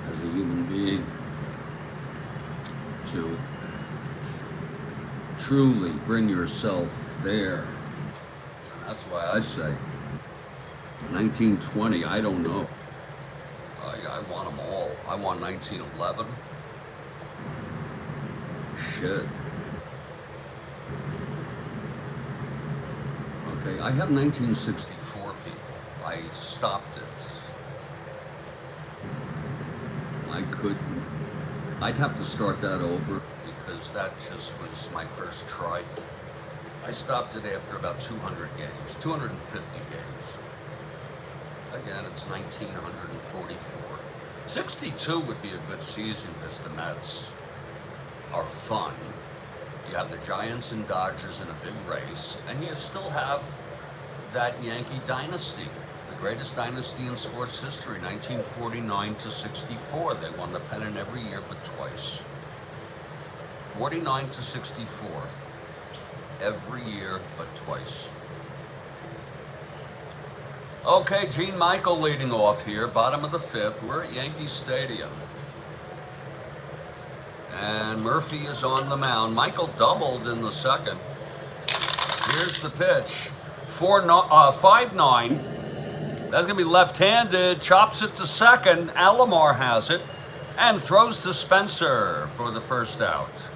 as a human being to truly bring yourself there. That's why I say 1920, I don't know. I want them all. I want 1911. Shit. Okay, I have 1964 people. I stopped it. I'd have to start that over because that just was my first try. I stopped it after about 200 games, 250 games. Again, it's 1944. 62 would be a good season because the Mets are fun. You have the Giants and Dodgers in a big race, and you still have that Yankee dynasty, the greatest dynasty in sports history, 1949 to 64. They won the pennant every year but twice. 49 to 64, every year but twice. Okay, Gene Michael leading off here, bottom of the fifth. We're at Yankee Stadium. And Murphy is on the mound. Michael doubled in the second. Here's the pitch. 5-9. That's going to be left-handed. Chops it to second. Alomar has it. And throws to Spencer for the first out.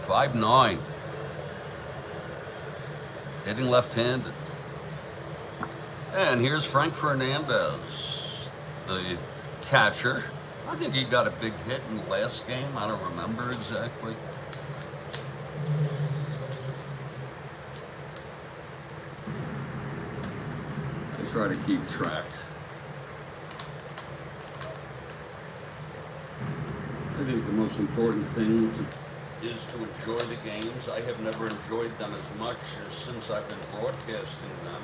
.59. Hitting left-handed. And here's Frank Fernandez, the catcher. I think he got a big hit in the last game. I don't remember exactly. I try to keep track. I think the most important thing is to enjoy the games. I have never enjoyed them as much as since I've been broadcasting them.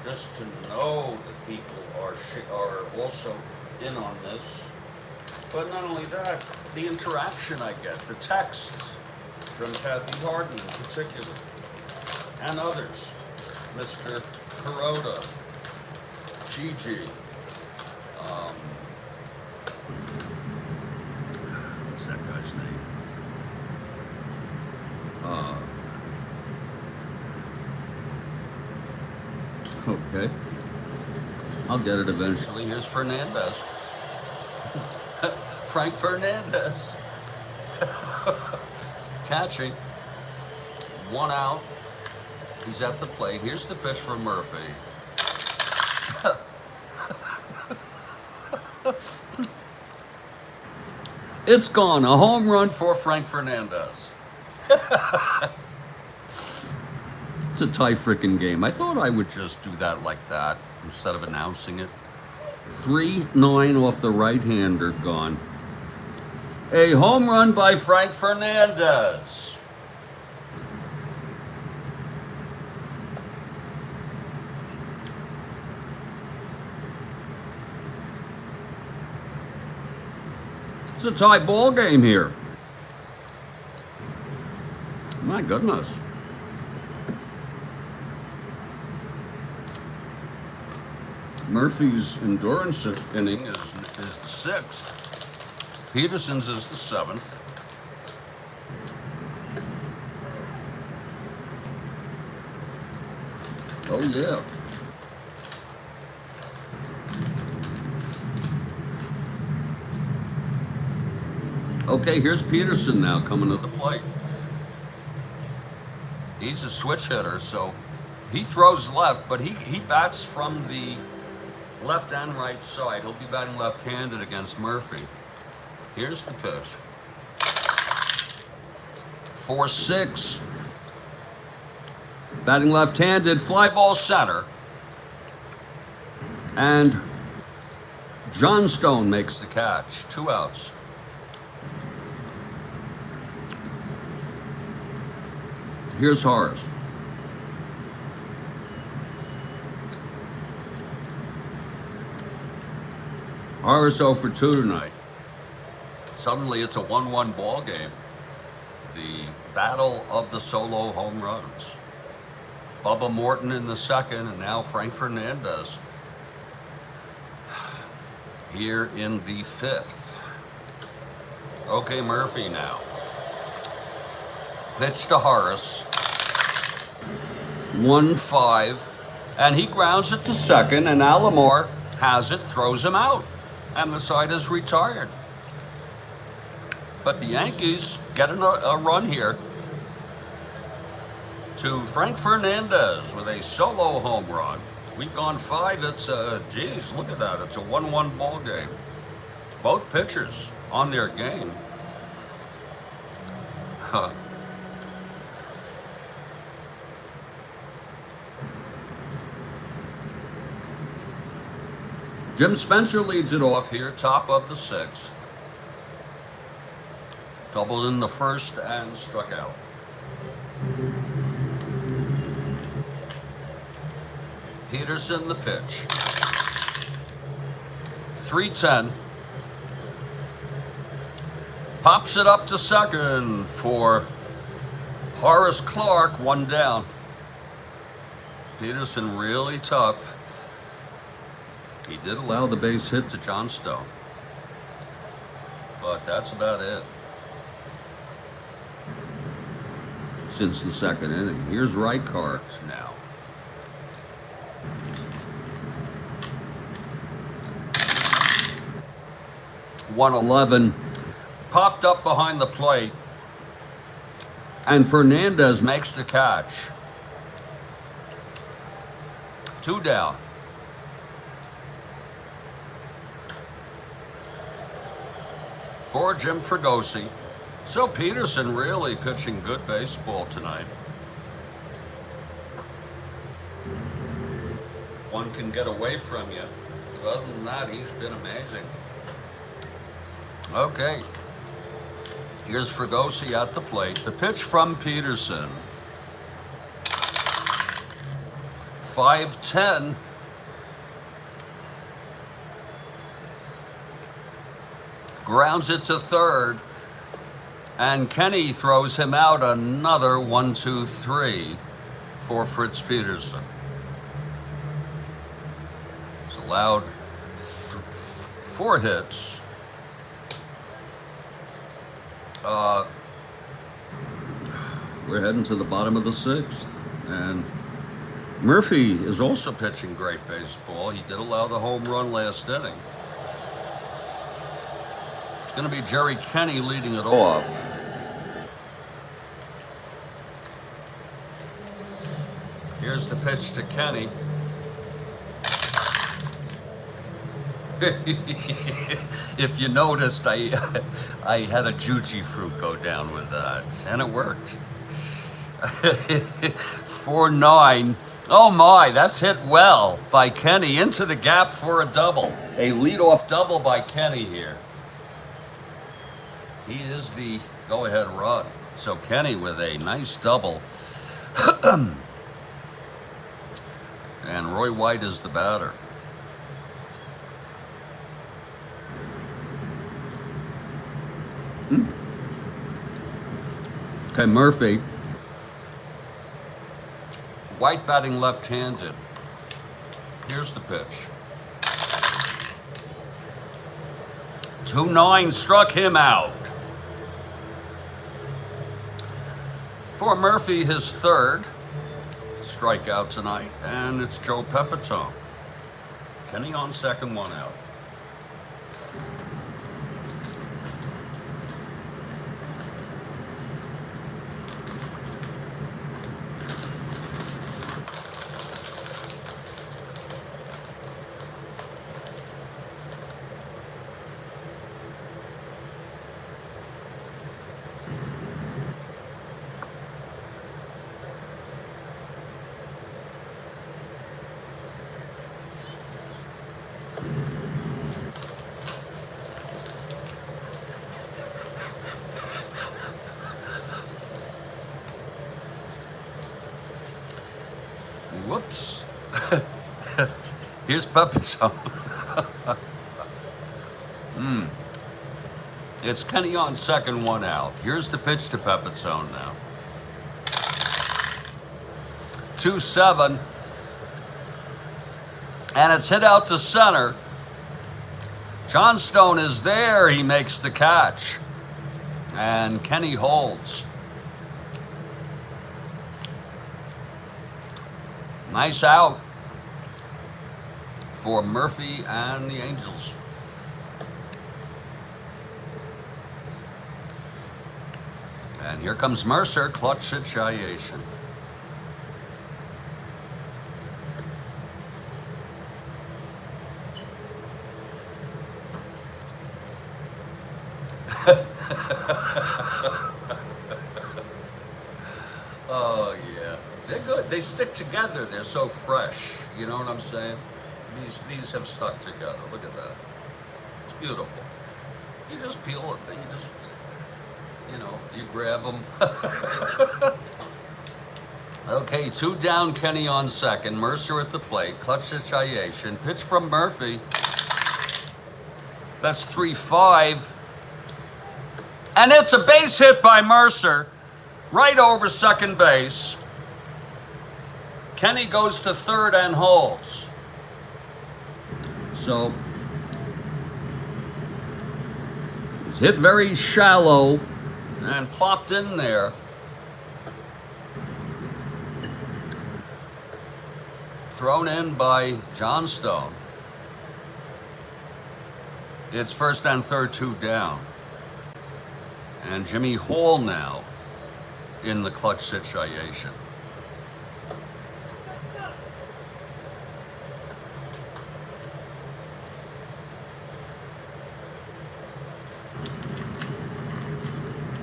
Just to know that people are also in on this. But not only that, the interaction I get, the text from Kathy Harden in particular, and others, Mr. Kuroda, Gigi, what's that guy's name? Okay. I'll get it eventually. Here's Fernandez. Frank Fernandez. Catching. 1 out. He's at the plate. Here's the pitch from Murphy. It's gone. A home run for Frank Fernandez. It's a tie frickin' game. I thought I would just do that like that instead of announcing it. 3-9 off the right-hander gone. A home run by Frank Fernandez. It's a tie ball game here. My goodness. Murphy's endurance inning is the 6th. Peterson's is the 7th. Oh yeah. Okay, here's Peterson now coming to the plate. He's a switch hitter, so he throws left, but he bats from the left and right side. He'll be batting left-handed against Murphy. Here's the pitch. 4-6. Batting left-handed, fly ball center. And Johnstone makes the catch. 2 outs. Here's Horace. Horace 0 for 2 tonight. Suddenly it's a 1-1 ball game. The battle of the solo home runs. Bubba Morton in the second, and now Frank Fernandez here in the 5th. Okay, Murphy now. Pitch to Horace. 1-5, and he grounds it to second, and Alomar has it, throws him out, and the side is retired. But the Yankees get a run here to Frank Fernandez with a solo home run. We've gone 5. It's geez, look at that. It's a 1-1 ball game. Both pitchers on their game. Jim Spencer leads it off here, top of the 6th. Doubled in the first and struck out. Peterson the pitch. 3-10. Pops it up to second for Horace Clark, 1 down. Peterson really tough. He did allow the base hit to Johnstone, but that's about it since the second inning. Here's Reichardt now. .111 popped up behind the plate, and Fernandez makes the catch. 2 down. For Jim Fregosi. So Peterson really pitching good baseball tonight. One can get away from you. But other than that, he's been amazing. Okay. Here's Fregosi at the plate. The pitch from Peterson. 5-10. Grounds it to third, and Kenny throws him out. Another 1-2-3 for Fritz Peterson. He's allowed 4 hits. We're heading to the bottom of the 6th, and Murphy is also pitching great baseball. He did allow the home run last inning. It's going to be Jerry Kenny leading it off. Here's the pitch to Kenny. If you noticed, I had a Juji fruit go down with that, and it worked. 4-9. Oh my, that's hit well by Kenny into the gap for a double. A leadoff double by Kenny here. He is the go-ahead run. So Kenny with a nice double. And Roy White is the batter. Okay, Murphy. White batting left-handed. Here's the pitch. 2-9 struck him out. For Murphy, his 3rd strikeout tonight, and it's Joe Pepitone. Kenny on second, 1 out. Whoops. Here's Peterson. It's Kenny on second, one out. Here's the pitch to Peterson now. 2-7. And it's hit out to center. Johnstone is there. He makes the catch. And Kenny holds. Nice out for Murphy and the Angels. And here comes Mercer, clutch situation. Oh yeah, they're good. They stick together. They're so fresh. You know what I'm saying? These have stuck together. Look at that. It's beautiful. You just peel it. You just, you grab them. Okay, 2 down. Kenny on second. Mercer at the plate. Clutch situation. Pitch from Murphy. That's 3-5. And it's a base hit by Mercer, right over second base. Kenny goes to third and holds. So, it's hit very shallow and plopped in there. Thrown in by Johnstone. It's first and third, 2 down. And Jimmy Hall now in the clutch situation.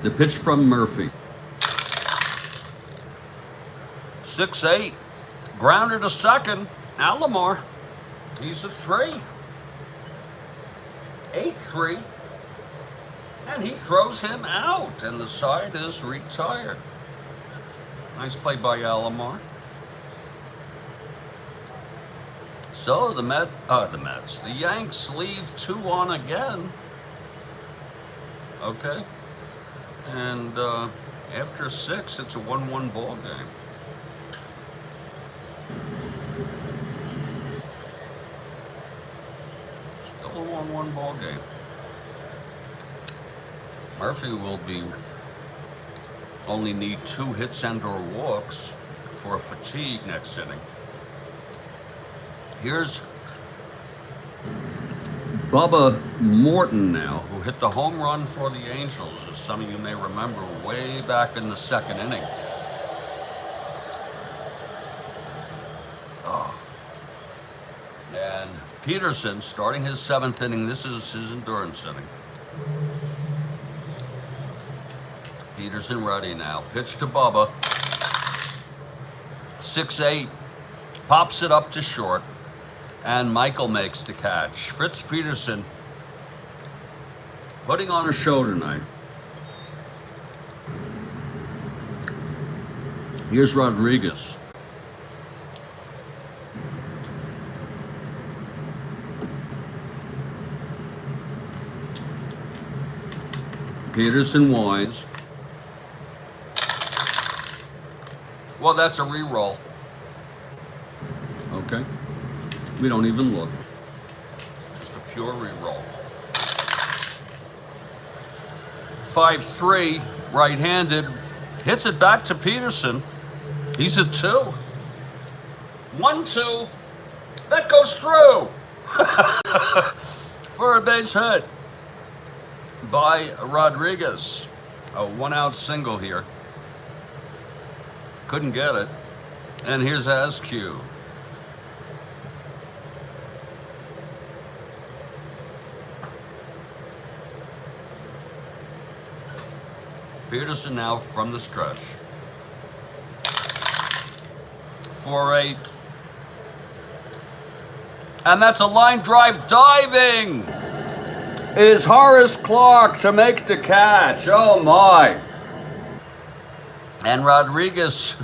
The pitch from Murphy. 6-8. Grounder to second. Alomar. He's a 3. 8-3. And he throws him out, and the side is retired. Nice play by Alomar. So the the Yanks leave 2 on again. Okay. And after 6, it's a 1-1 ball game. Still a 1-1 ball game. Murphy will only need 2 hits and or walks for fatigue next inning. Here's Bubba Morton now, who hit the home run for the Angels, as some of you may remember, way back in the second inning. Oh. And Peterson starting his 7th inning. This is his endurance inning. Peterson ready now. Pitch to Bubba. 6-8. Pops it up to short. And Michael makes the catch. Fritz Peterson putting on a show tonight. Here's Rodriguez. Peterson winds. Well, that's a re-roll. Okay. We don't even look. Just a pure re-roll. 5-3, right-handed. Hits it back to Peterson. He's a 2. 1-2. That goes through. For a base hit by Rodriguez. A 1-out single here. Couldn't get it. And here's Askew. Peterson now from the stretch. 4-8. And that's a line drive diving. Is Horace Clark to make the catch. Oh my. And Rodriguez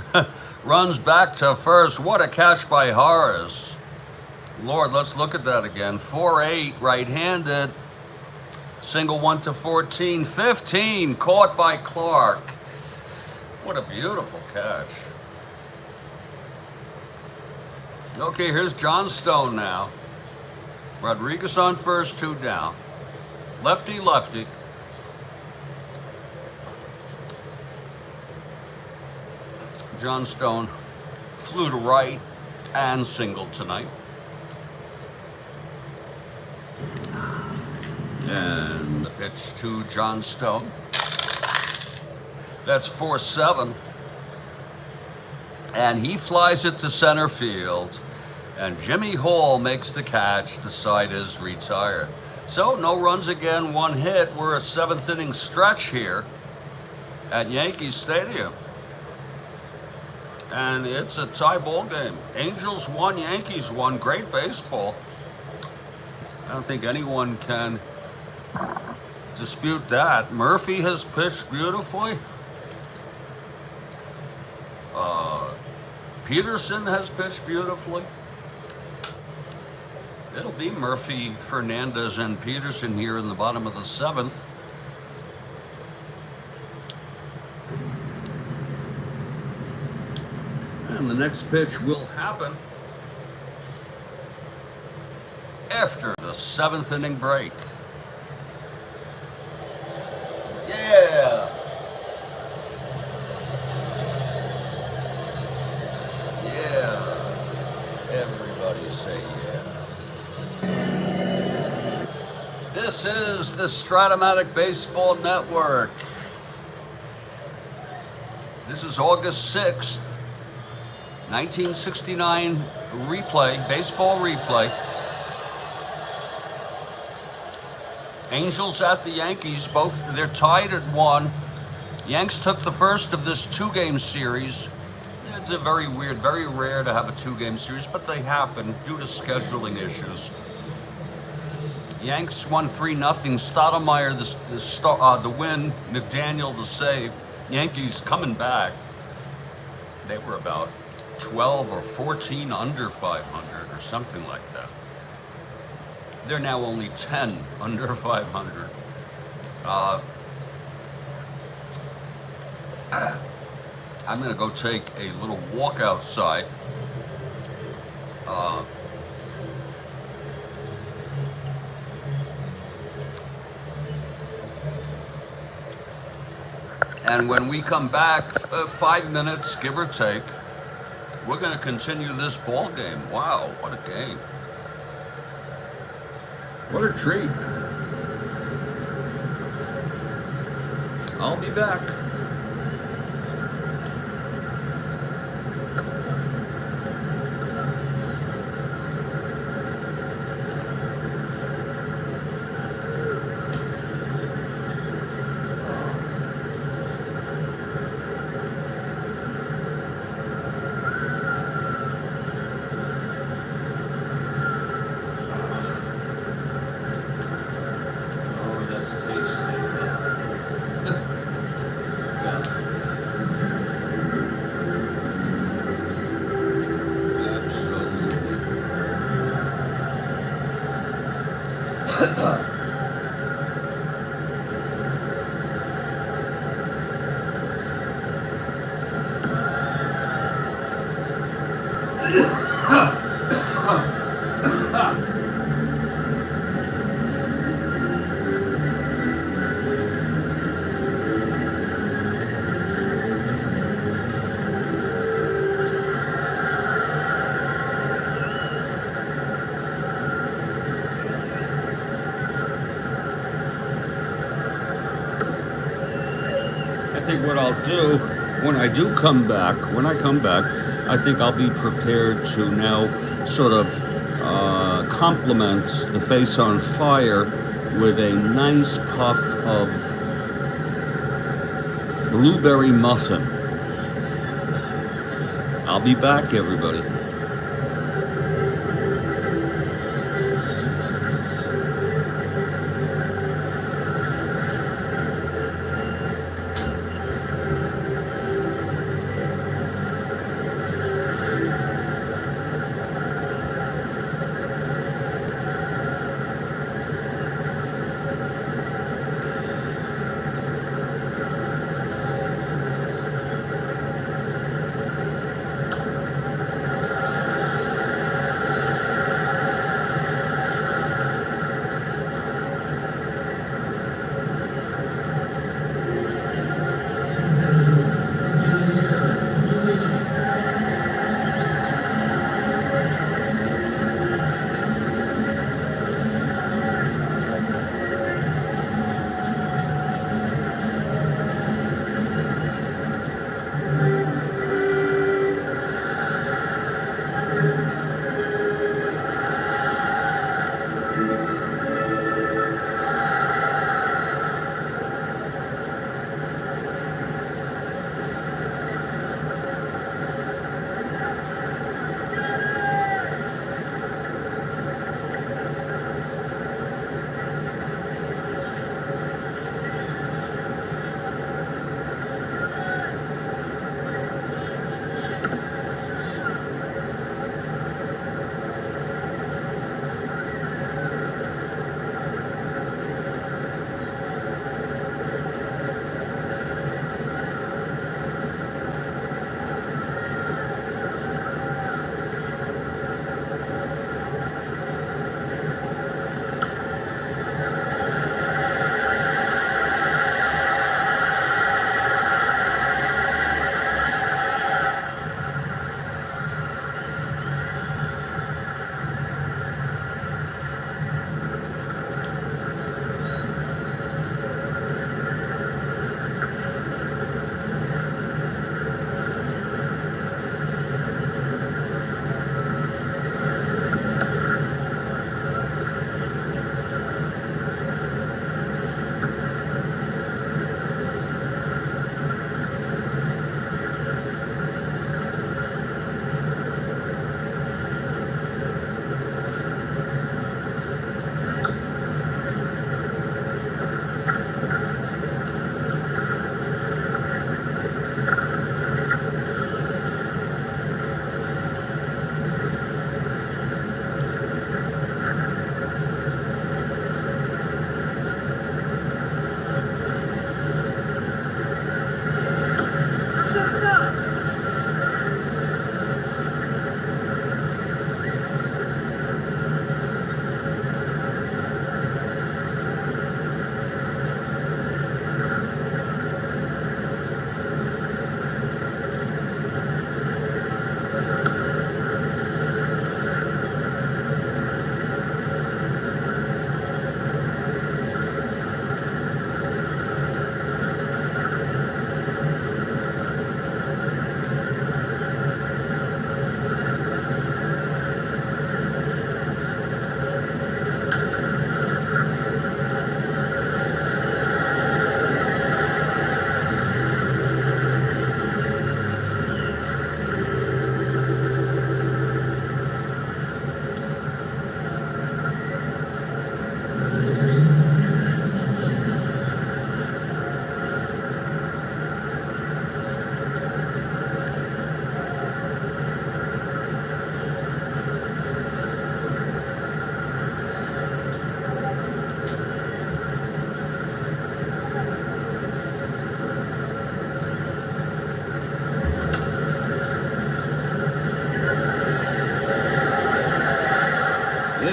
runs back to first. What a catch by Horace. Lord, let's look at that again. 4-8, right-handed. Single 1 to 14. 15, caught by Clark. What a beautiful catch. Okay, here's John Stone now. Rodriguez on first, 2 down. Lefty, lefty. John Stone flew to right and singled tonight. And the pitch to John Stone. That's 4-7. And he flies it to center field. And Jimmy Hall makes the catch. The side is retired. So no runs again, 1 hit. We're a 7th inning stretch here at Yankee Stadium. And it's a tie ball game. Angels won, Yankees won. Great baseball. I don't think anyone can dispute that. Murphy has pitched beautifully. Peterson has pitched beautifully. It'll be Murphy, Fernandez, and Peterson here in the bottom of the 7th. And the next pitch will happen after the 7th inning break. Yeah. Yeah. Everybody say yeah. This is the Strat-O-Matic Baseball Network. This is August 6th, 1969 replay, baseball replay. Angels at the Yankees, both, they're tied at 1. Yanks took the first of this 2-game series. It's a very weird, very rare to have a 2-game series, but they happen due to scheduling issues. Yanks won 3-0. Stoudemire the win, McDaniel the save. Yankees coming back. They were about 12 or 14 under 500 or something like that. They're now only 10 under 500. I'm going to go take a little walk outside. And when we come back, 5 minutes, give or take, we're going to continue this ball game. Wow, what a game. What a treat. I'll be back. I think what I'll do when I come back, I think I'll be prepared to now sort of complement the Face on Fire with a nice puff of blueberry muffin. I'll be back, everybody.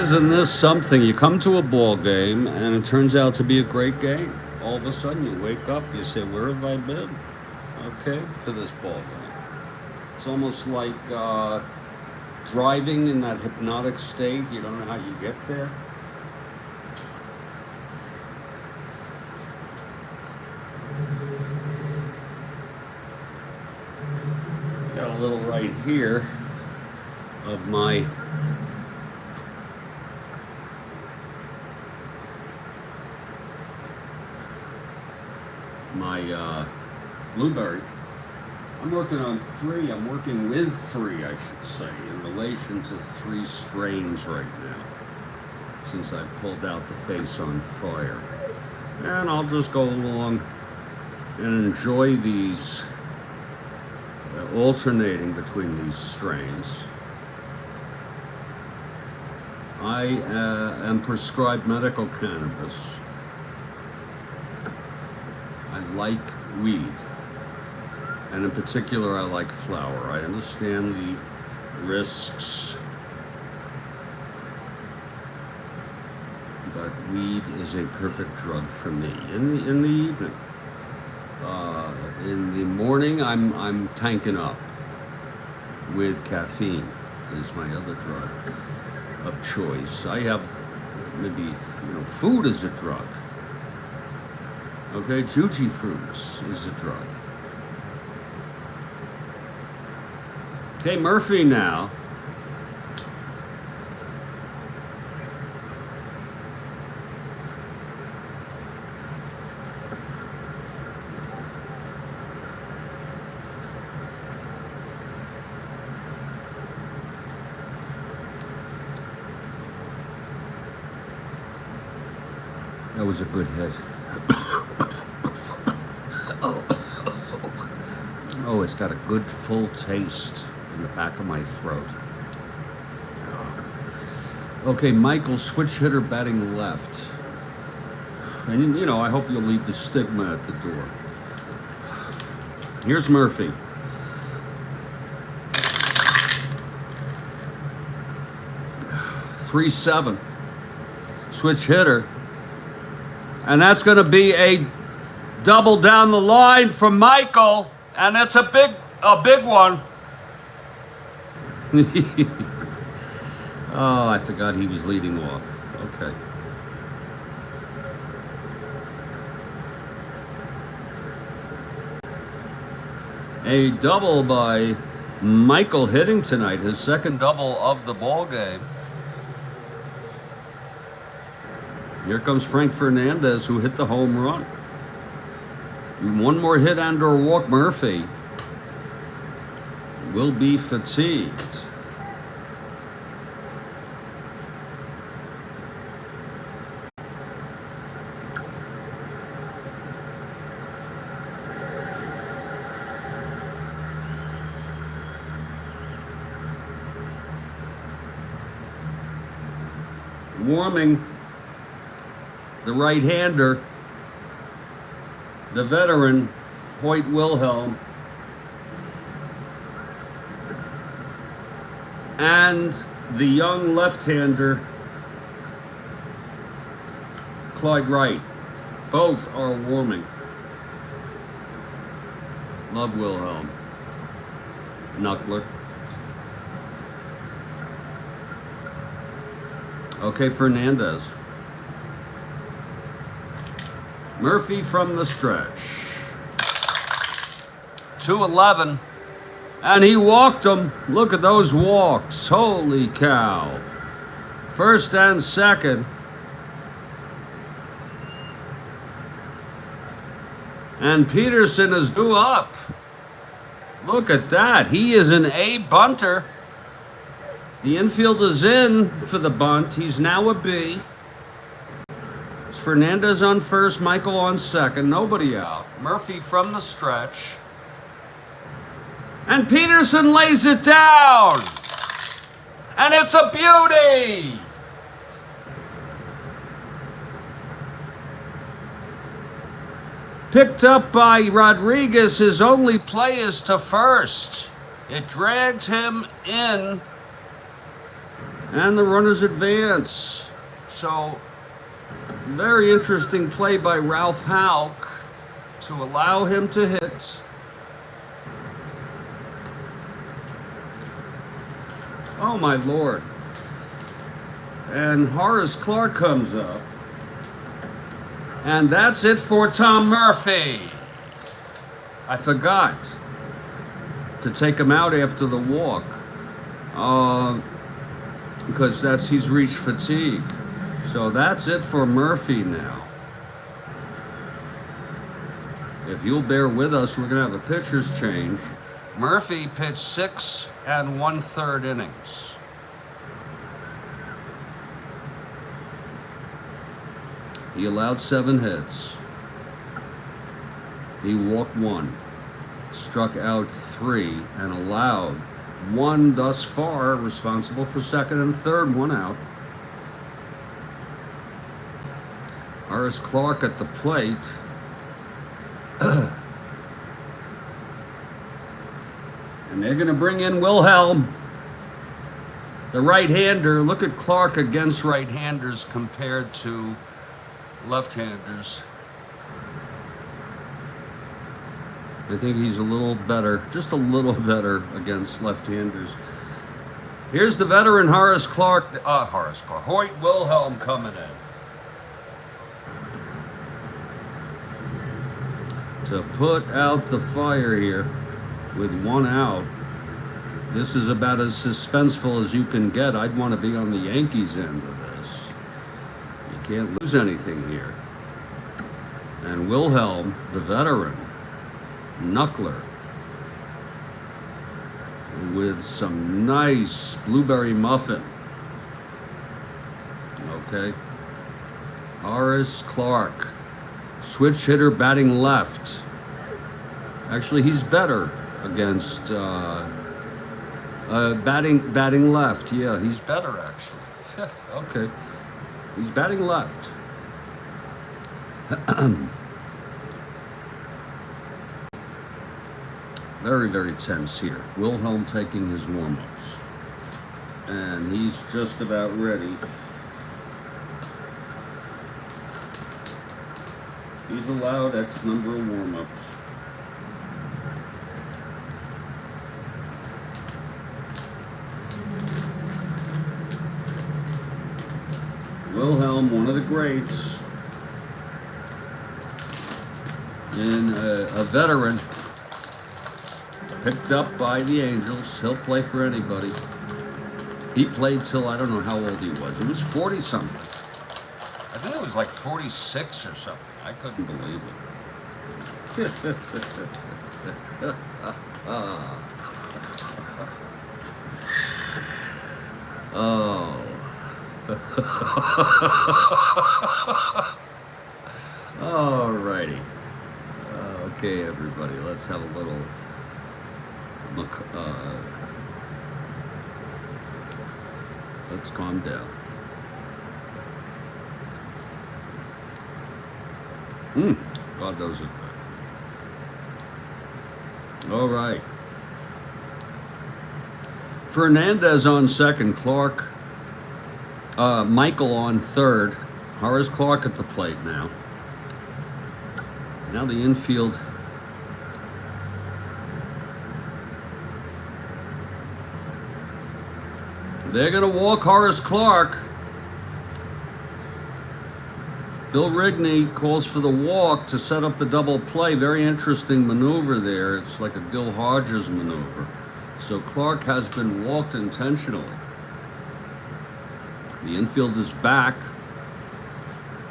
Isn't this something? You come to a ball game and it turns out to be a great game. All of a sudden you wake up, you say, where have I been? Okay, for this ball game. It's almost like driving in that hypnotic state. You don't know how you get there. Got a little right here of my blueberry. I'm working on 3. I'm working with 3, I should say, in relation to 3 strains right now, since I've pulled out the face on fire. And I'll just go along and enjoy these, alternating between these strains. I am prescribed medical cannabis. I like weed. And in particular, I like flower. I understand the risks, but weed is a perfect drug for me. In the evening, in the morning, I'm tanking up with caffeine. Is my other drug of choice. I have maybe food is a drug. Okay, juji fruits is a drug. Okay, Murphy now. That was a good hit. Oh, it's got a good full taste in the back of my throat. Okay, Michael, switch hitter batting left. And I hope you'll leave the stigma at the door. Here's Murphy. .37. Switch hitter. And that's going to be a double down the line from Michael. And it's a big one. Oh, I forgot he was leading off. Okay. A double by Michael hitting tonight, his second double of the ball game. Here comes Frank Fernandez, who hit the home run. One more hit and/or walk, Murphy will be fatigued. Warming, the right-hander, the veteran, Hoyt Wilhelm, and the young left-hander, Clyde Wright. Both are warming. Love Wilhelm. Knuckler. Okay, Fernandez. Murphy from the stretch. 2-11. And he walked him. Look at those walks. Holy cow. First and second. And Peterson is due up. Look at that. He is an A bunter. The infield is in for the bunt. He's now a B. It's Fernandez on first, Michael on second. Nobody out. Murphy from the stretch. And Peterson lays it down. And it's a beauty. Picked up by Rodriguez. His only play is to first. It dragged him in. And the runners advance. So, very interesting play by Ralph Houck to allow him to hit. Oh my Lord. And Horace Clarke comes up. And that's it for Tom Murphy. I forgot to take him out after the walk. Because he's reached fatigue. So that's it for Murphy now. If you'll bear with us, we're going to have a pitcher's change. Murphy pitched 6 1/3 innings. He allowed 7 hits. He walked 1, struck out 3, and allowed 1 thus far, responsible for 2nd and 3rd, 1 out. Horace Clarke at the plate. And they're going to bring in Wilhelm, the right-hander. Look at Clarke against right-handers compared to left-handers. I think he's a little better, just a little better against left-handers. Here's the veteran Horace Clarke, Hoyt Wilhelm coming in to put out the fire here with 1 out. This is about as suspenseful as you can get. I'd want to be on the Yankees end of this. You can't lose anything here. And Wilhelm, the veteran, knuckler, with some nice blueberry muffin. Okay. Horace Clarke, switch hitter, batting left. Actually, he's better against batting left. Yeah, he's better actually. Okay, he's batting left. Very, very tense here. Wilhelm taking his warm-ups. And he's just about ready. He's allowed X number of warm-ups. Wilhelm, one of the greats, and a veteran, picked up by the Angels. He'll play for anybody. He played till I don't know how old he was. He was 40-something. I think it was like 46 or something. I couldn't believe it. Oh. All righty. Okay, everybody, let's have a little let's calm down. God, those are good. All right. Fernandez on second, Clarke, Michael on third. Horace Clarke at the plate now. Now the infield. They're going to walk Horace Clarke. Bill Rigney calls for the walk to set up the double play. Very interesting maneuver there. It's like a Gil Hodges maneuver. So Clarke has been walked intentionally. The infield is back.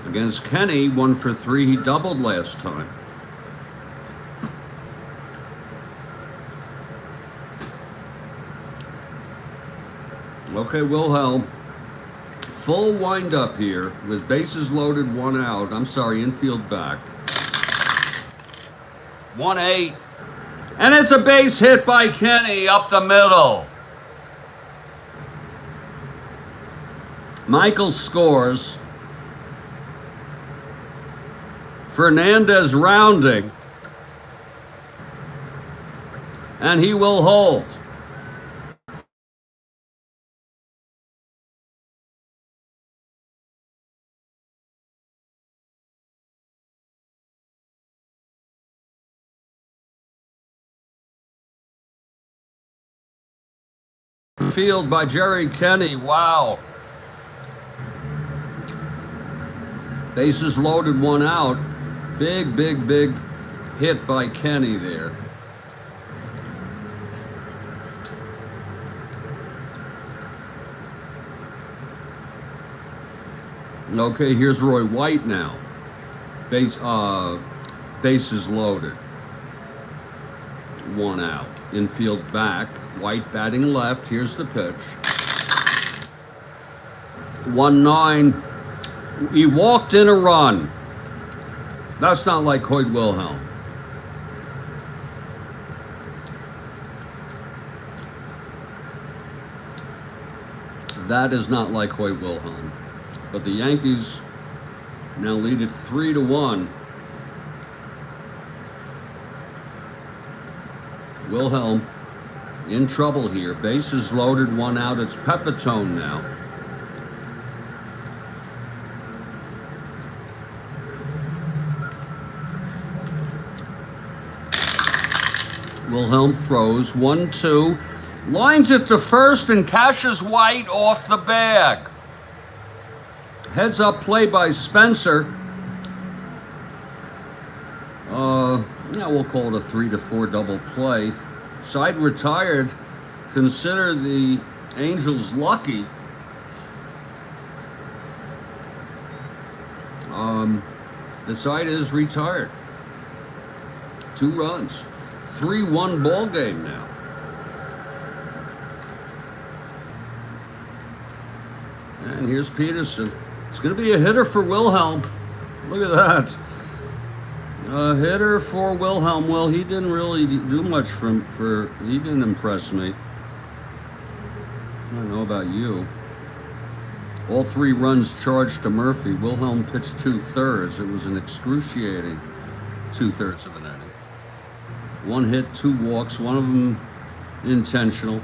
Against Kenny, 1 for 3. He doubled last time. Okay, Wilhelm. Full windup here with bases loaded, 1 out. I'm sorry, infield back. 1-8. And it's a base hit by Kenny up the middle. Michael scores. Fernandez rounding. And he will hold. field by Jerry Kenny. Wow. Bases loaded, one out. Big, big, big hit by Kenny there. Okay, here's Roy White now. Bases loaded. One out. Infield back. White batting left. Here's the pitch. 1-9. He walked in a run. That's not like Hoyt Wilhelm. That is not like Hoyt Wilhelm. But the Yankees now lead it 3-1. Wilhelm in trouble here. Bases loaded, one out. It's Peterson now. Wilhelm throws 1-2. Lines it to first and cashes White off the bag. Heads up play by Spencer. Yeah, we'll call it a 3-4 double play. Side retired. Consider the Angels lucky. The side is retired. 2 runs. 3-1 ball game now. And here's Peterson. It's going to be a hitter for Wilhelm. Look at that. A hitter for Wilhelm. Well, he didn't really do much he didn't impress me. I don't know about you. All 3 runs charged to Murphy. Wilhelm pitched 2/3. It was an excruciating 2/3 of an inning. 1 hit, 2 walks, one of them intentional.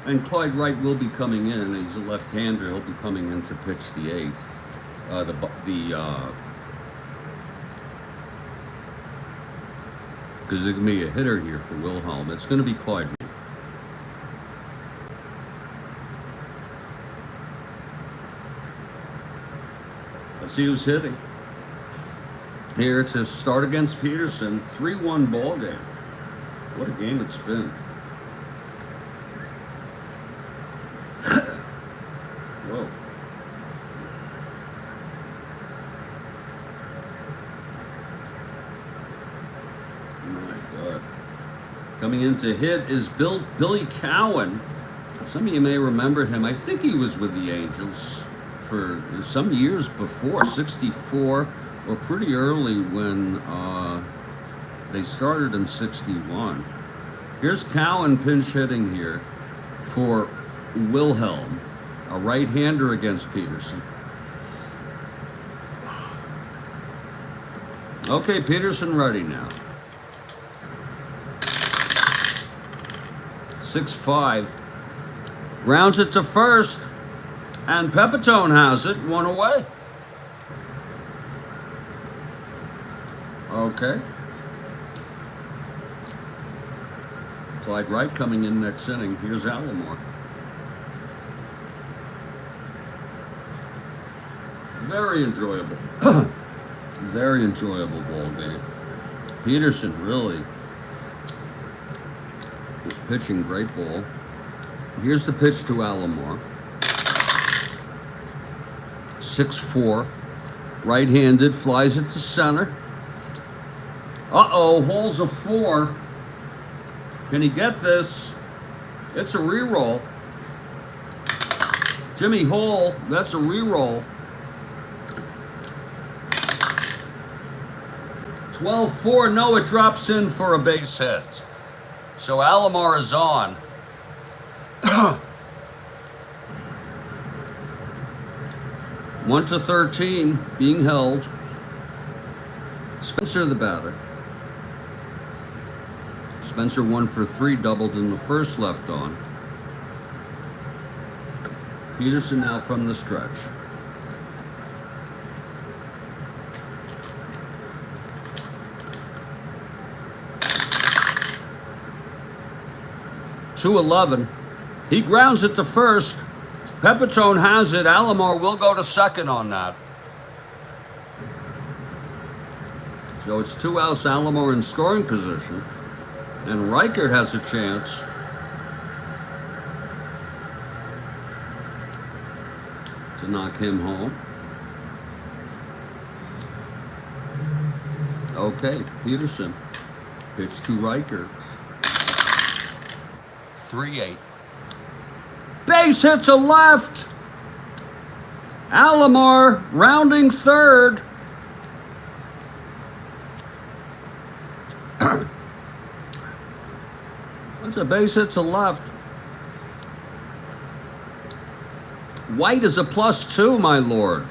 And Clyde Wright will be coming in. He's a left-hander. He'll be coming in to pitch the 8th. Because there's going to be a hitter here for Wilhelm. It's going to be Clyde Wright. Let's see who's hitting. Here to start against Peterson. 3-1 ball game. What a game it's been. Whoa. My God. Coming in to hit is Billy Cowan. Some of you may remember him. I think he was with the Angels for some years before, 64, or pretty early when they started in 61. Here's Cowan pinch hitting here for Wilhelm, a right-hander against Peterson. Okay, Peterson ready now. 6-5. Grounds it to first. And Peterson has it, 1 away. Okay. Clyde Wright coming in next inning. Here's Alomar. Very enjoyable. Very enjoyable ball game. Peterson really pitching great ball. Here's the pitch to Alomar. 6-4. Right-handed, flies it to center. Uh-oh, Hall's a 4. Can he get this? It's a re-roll. Jimmy Hall, that's a re-roll. 12-4, no, it drops in for a base hit. So Alomar is on. 1-13, being held. Spencer the batter. Spencer 1 for 3, doubled in the first, left on. Peterson now from the stretch. 2-11. He grounds it to first. Peterson has it. Alomar will go to second on that. So it's 2 outs, Alomar in scoring position. And Reichert has a chance to knock him home. Okay, Peterson pitch to Reichert. 3-8. Base hit to left. Alomar rounding third. That's a base hit to left. White is a +2, my lord.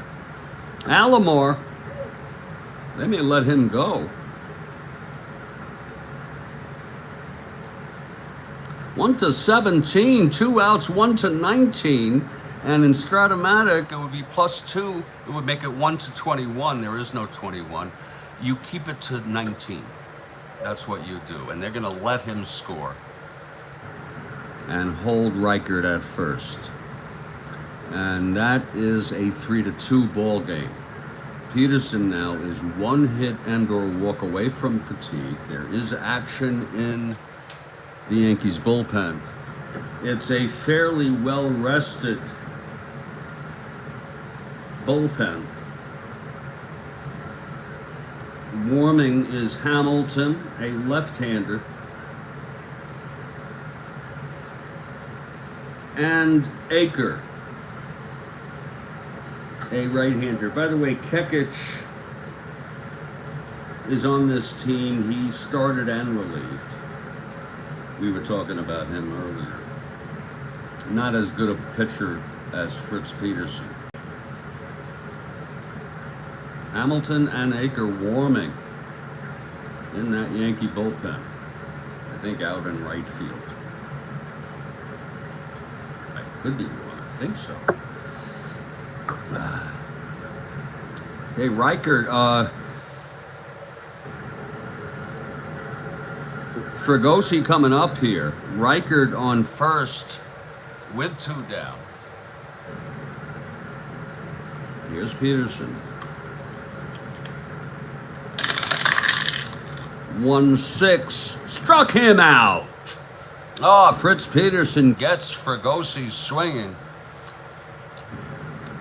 Alomar, they may let him go. 1-17, 2 outs, 1-19, and in Strat-O-Matic it would be +2. It would make it 1-21. There is no 21. You keep it to 19. That's what you do, and they're going to let him score and hold Reichert at first. And that is a 3-2 ball game. Peterson now is 1 hit and or walk away from fatigue. There is action in the Yankees bullpen. It's a fairly well-rested bullpen. Warming is Hamilton, a left-hander, and Aker, a right-hander. By the way, Kekich is on this team. He started and relieved. We were talking about him earlier. Not as good a pitcher as Fritz Peterson. Hamilton and Aker warming in that Yankee bullpen. I think out in right field. I could be wrong. I think so. Hey, Reichert, Fregosi coming up here. Reichert on first with 2 down. Here's Peterson. 1-6. Struck him out. Oh, Fritz Peterson gets Fregosi swinging.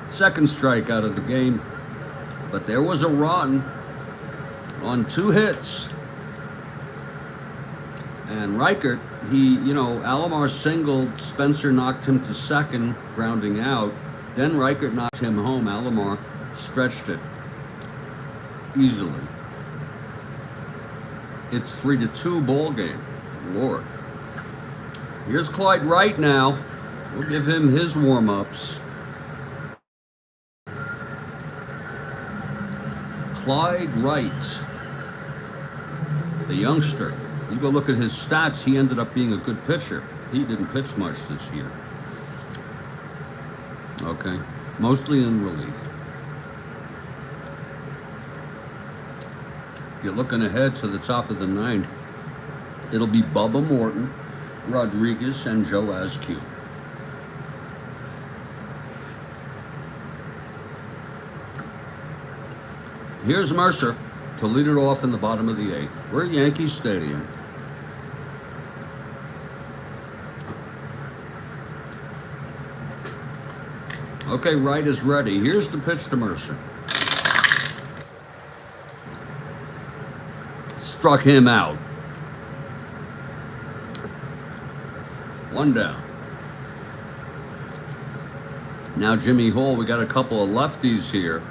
Second strikeout of the game. But there was a run on 2 hits. And Reichert, Alomar singled, Spencer knocked him to second, grounding out. Then Reichert knocked him home. Alomar stretched it easily. It's 3-2 ball game. Lord. Here's Clyde Wright now. We'll give him his warm-ups. Clyde Wright, the youngster. You go look at his stats, he ended up being a good pitcher. He didn't pitch much this year. Okay, mostly in relief. If you're looking ahead to the top of the 9th, it'll be Bubba Morton, Rodriguez, and Joe Askew. Here's Mercer to lead it off in the bottom of the 8th. We're at Yankee Stadium. Okay, Wright is ready. Here's the pitch to Mercer. Struck him out. 1 down. Now Jimmy Hall, we got a couple of lefties here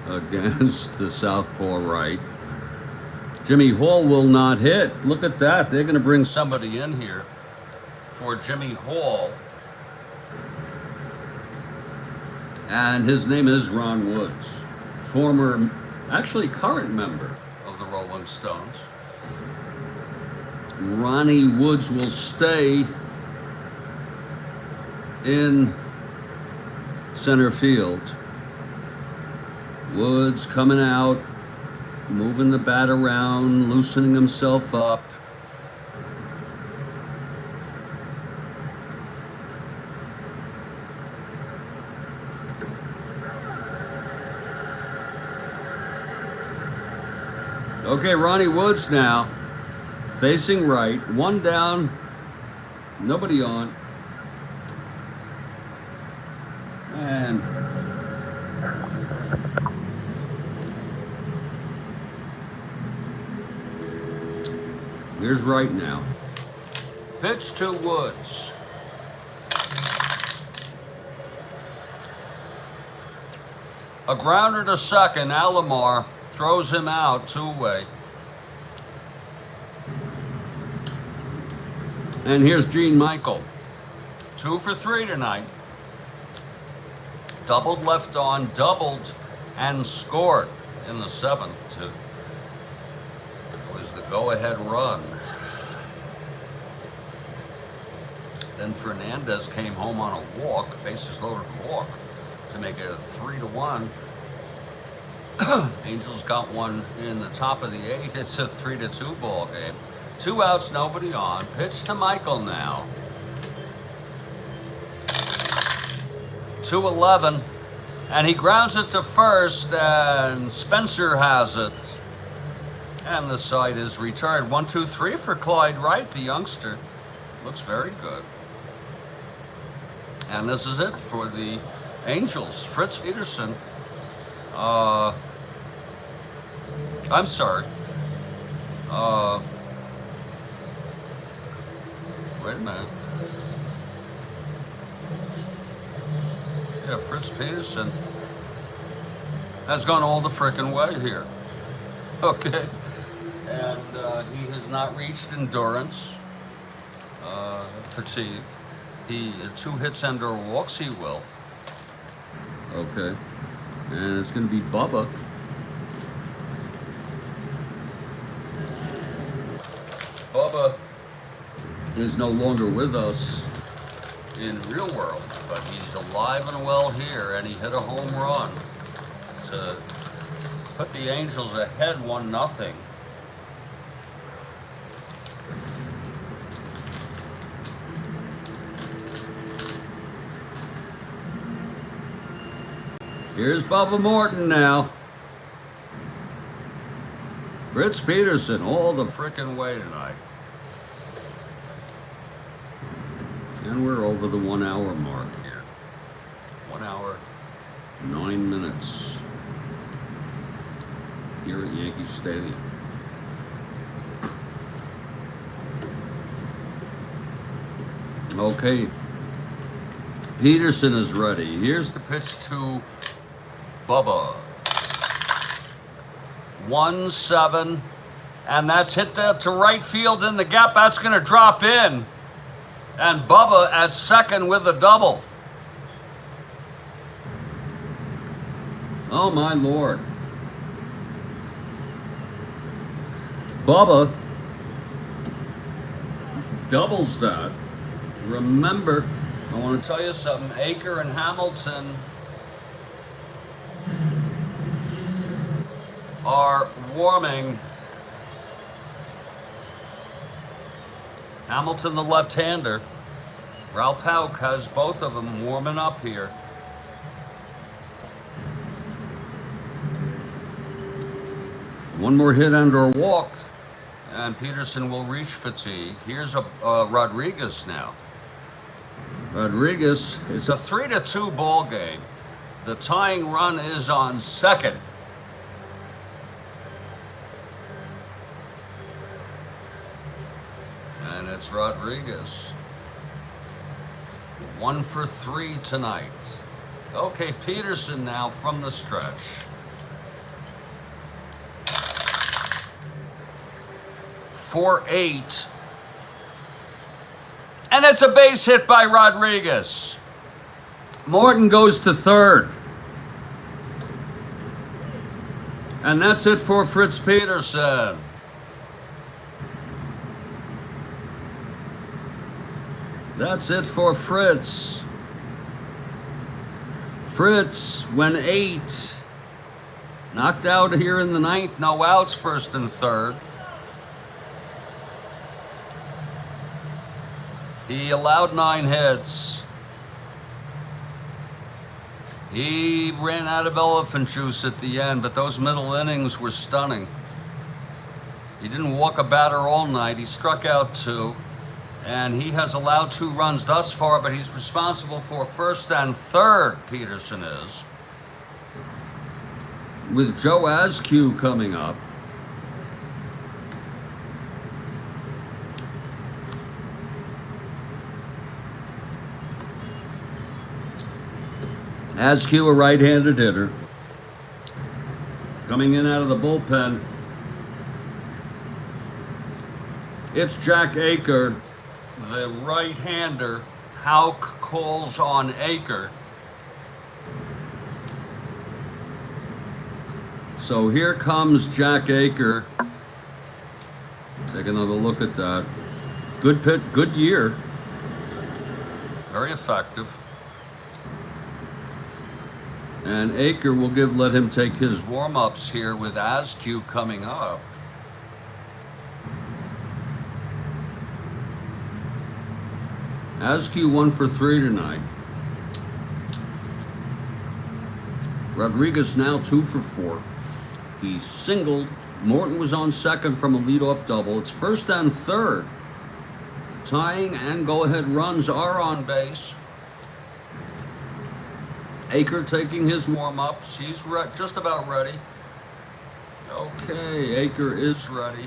against the southpaw right. Jimmy Hall will not hit. Look at that. They're going to bring somebody in here for Jimmy Hall. And his name is Ron Woods, actually current member of the Rolling Stones. Ronnie Woods will stay in center field. Woods coming out, moving the bat around, loosening himself up. Okay, Ronnie Woods now, facing right, one down, nobody on. And here's right now. Pitch to Woods. A grounder to second. Alomar throws him out, two-way. And here's Gene Michael. 2 for 3 tonight. Doubled left on, doubled and scored in the 7th to was the go-ahead run. Then Fernandez came home on a walk, bases loaded walk, to make it a 3-1. Angels got one in the top of the 8th. It's a 3-2 ball game. 2 outs, nobody on. Pitch to Michael now. 2-11, and he grounds it to first, and Spencer has it. And the side is returned. 1-2-3 for Clyde Wright, the youngster. Looks very good. And this is it for the Angels. Fritz Peterson. I'm sorry. Wait a minute. Yeah, Fritz Peterson has gone all the frickin' way here. Okay. And he has not reached endurance, fatigue. 2 hits and/or walks, he will. Okay. And it's going to be Bubba. Bubba is no longer with us in real world, but he's alive and well here, and he hit a home run to put the Angels ahead 1-0. Here's Bubba Morton now. Fritz Peterson all the frickin' way tonight. And we're over the 1 hour mark here. 1 hour, 9 minutes here at Yankee Stadium. Okay, Peterson is ready. Here's the pitch to Bubba. 1-7, and that's hit that to right field in the gap. That's going to drop in, and Bubba at second with a double. Oh my Lord. Bubba doubles that. Remember, I want to tell you something. Aker and Hamilton are warming. Hamilton, the left-hander. Ralph Houck has both of them warming up here. One more hit and/or walk, and Peterson will reach fatigue. Here's Rodriguez now. Rodriguez, it's a 3-2 ball game. The tying run is on second. And it's Rodriguez. 1 for 3 tonight. Okay, Peterson now from the stretch. 4-8. And it's a base hit by Rodriguez. Morton goes to third. And that's it for Fritz Peterson. That's it for Fritz. Fritz went 8. Knocked out here in the 9th. No outs, first and third. He allowed 9 hits. He ran out of elephant juice at the end, but those middle innings were stunning. He didn't walk a batter all night. He struck out 2. And he has allowed 2 runs thus far, but he's responsible for first and third, Peterson is. With Joe Askew coming up. Askew, a right-handed hitter. Coming in out of the bullpen. It's Jack Aker, the right-hander. Houck calls on Aker. So here comes Jack Aker. Take another look at that. Good pitch, good year. Very effective. And Aker will let him take his warm-ups here with Askew coming up. Askew 1 for 3 tonight. Rodriguez now 2 for 4. He singled. Morton was on second from a leadoff double. It's first and third. Tying and go-ahead runs are on base. Aker taking his warm-ups. He's just about ready. Okay, Aker is ready.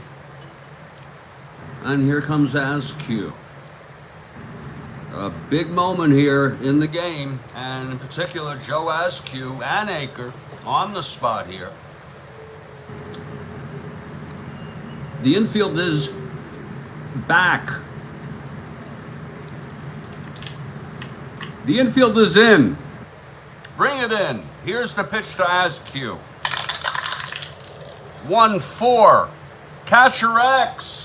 And here comes Askew. A big moment here in the game, and in particular, Joe Askew and Aker on the spot here. The infield is back. The infield is in. Bring it in. Here's the pitch to Askew. 1-4. Catcher X.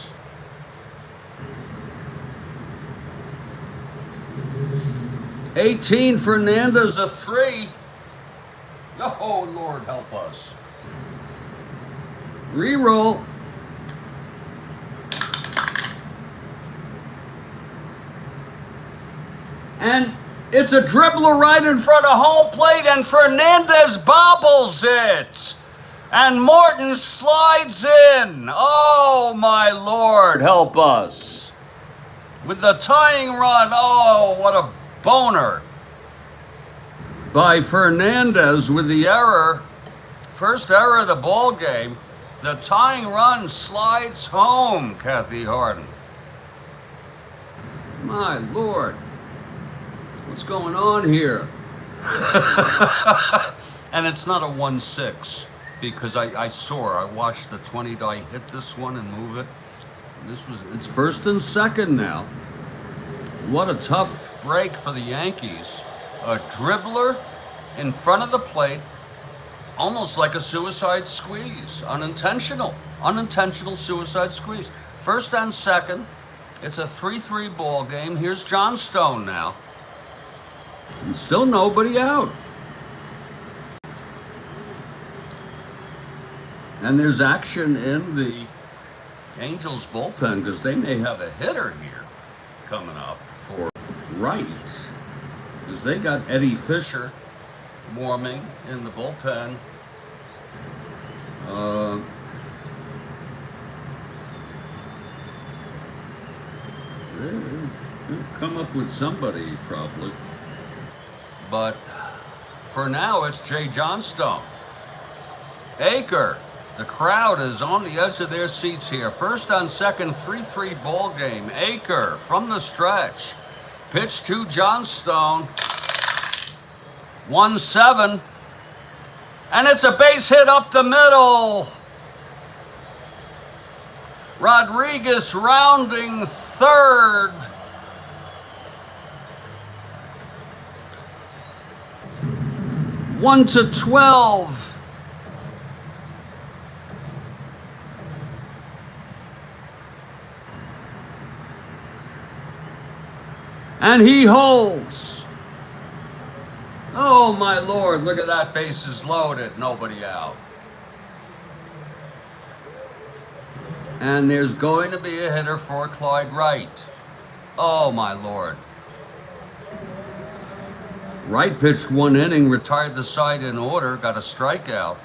$18. Fernandez a 3. Oh, Lord help us. Reroll. And it's a dribbler right in front of home plate, and Fernandez bobbles it. And Morton slides in. Oh, my Lord, help us. With the tying run, oh, what a boner by Fernandez with the error. First error of the ball game. The tying run slides home, Kathy Harden. My Lord. What's going on here? And it's not a 1-6 because I watched the 20 die hit this one and move it. It's first and second now. What a tough break for the Yankees. A dribbler in front of the plate, almost like a suicide squeeze. Unintentional suicide squeeze. First and second. It's a 3-3 ball game. Here's Johnstone now. And still nobody out. And there's action in the Angels bullpen because they may have a hitter here coming up for right. Because they got Eddie Fisher warming in the bullpen. They'll come up with somebody probably. But for now, it's Jay Johnstone. Aker. The crowd is on the edge of their seats here. First on second, 3-3 ball game. Aker from the stretch. Pitch to Johnstone. 1-7. And it's a base hit up the middle. Rodriguez rounding third. One to 12. And he holds. Oh, my Lord, look at that, bases loaded, nobody out. And there's going to be a hitter for Clyde Wright. Oh, my Lord. Wright pitched 1 inning, retired the side in order, got a strikeout,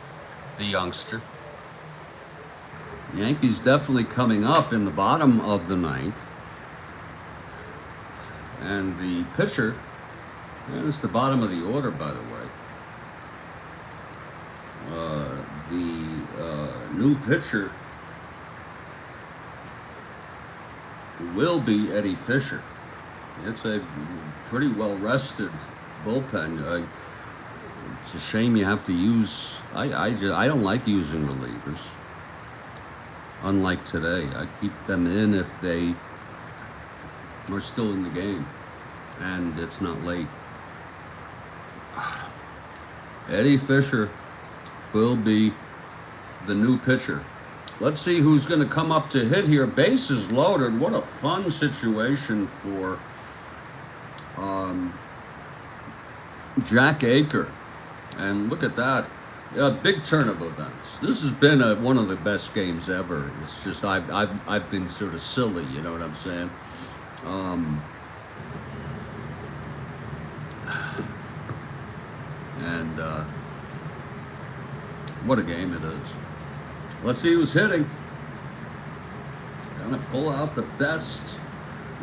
the youngster. Yankees definitely coming up in the bottom of the ninth. And the pitcher, and it's the bottom of the order, by the way. The new pitcher will be Eddie Fisher. It's a pretty well-rested bullpen. It's a shame you have to use. I don't like using relievers. Unlike today, I keep them in if they are still in the game and it's not late. Eddie Fisher will be the new pitcher. Let's see who's going to come up to hit here. Bases loaded. What a fun situation for Jack Aker. And look at that. A big turn of events. This has been one of the best games ever. It's just I've been sort of silly, you know what I'm saying? What a game it is. Let's see who's hitting. Gonna pull out the best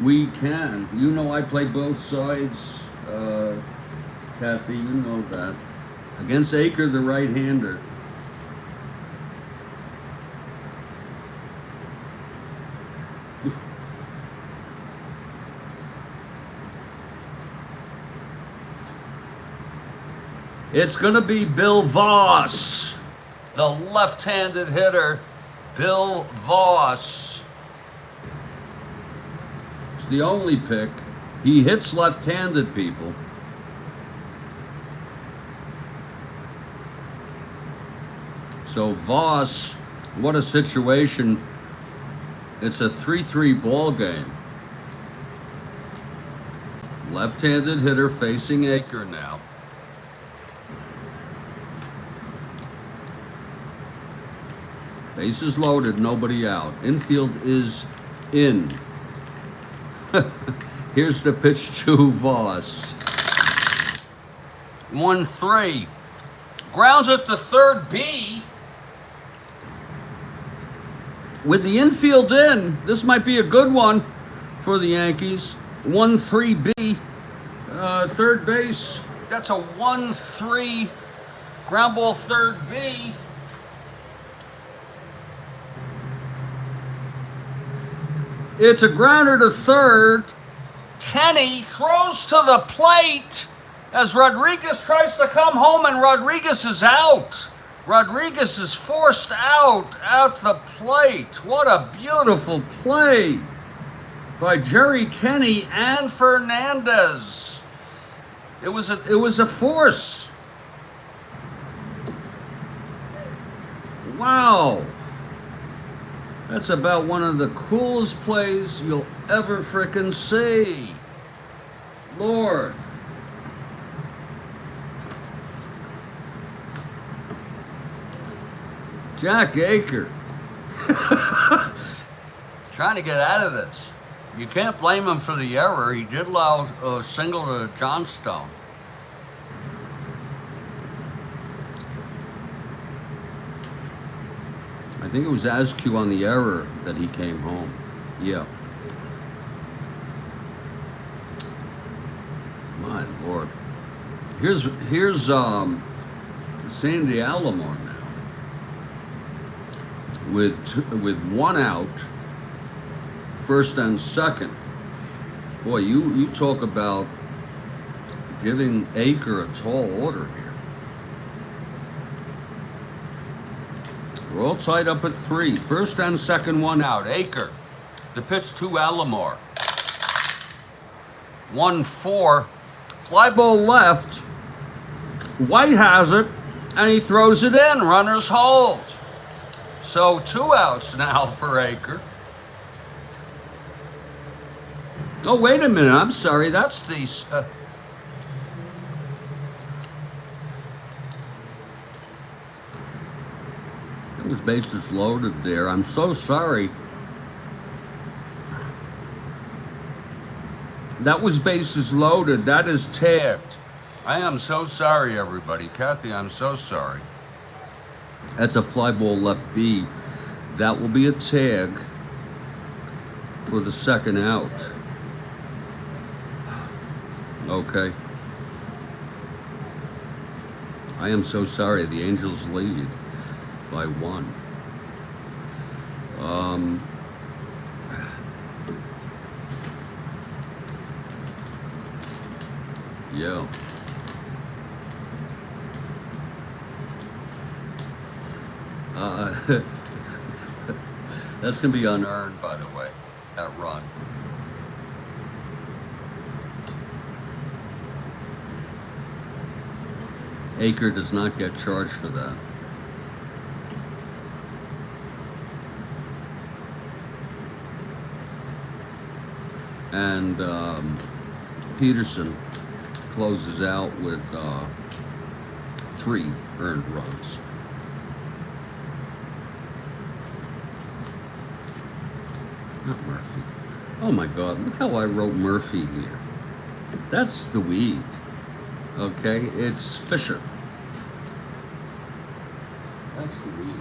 we can. You know I play both sides, Kathy, you know that. Against Aker, the right-hander. It's going to be Bill Voss, the left-handed hitter, Bill Voss. It's the only pick. He hits left-handed people. So Voss, what a situation. It's a 3-3 ball game. Left-handed hitter facing Aker now. Bases loaded, nobody out. Infield is in. Here's the pitch to Voss. 1-3. Grounds at the third B. With the infield in, this might be a good one for the Yankees. 1-3 B. Third base. That's a 1-3 ground ball third B. It's a grounder to third. Kenny throws to the plate as Rodriguez tries to come home, and Rodriguez is out. Rodriguez is forced out the plate. What a beautiful play by Jerry Kenny and Fernandez. It was a force. Wow. That's about one of the coolest plays you'll ever frickin' see. Lord. Jack Aker. Trying to get out of this. You can't blame him for the error. He did allow a single to Johnstone. I think it was Askew on the error that he came home. Yeah. My Lord. Here's Sandy Alomar now with one out, first and second. Boy, you talk about giving Aker a tall order here. We're all tied up at 3. First and second, one out. Aker. The pitch to Alomar. 1-4. Fly ball left. White has it, and he throws it in. Runners hold. So 2 outs now for Aker. Oh, wait a minute. I'm sorry. That's the... It was bases loaded there. I'm so sorry. That was bases loaded. That is tagged. I am so sorry, everybody. Kathy, I'm so sorry. That's a fly ball left B. That will be a tag for the second out. Okay. I am so sorry. The Angels lead by 1. Yeah. That's going to be unearned, by the way, that run. Aker does not get charged for that. And Peterson closes out with 3 earned runs. Not Murphy. Oh my God, look how I wrote Murphy here. That's the weed. Okay, it's Fisher. That's the weed.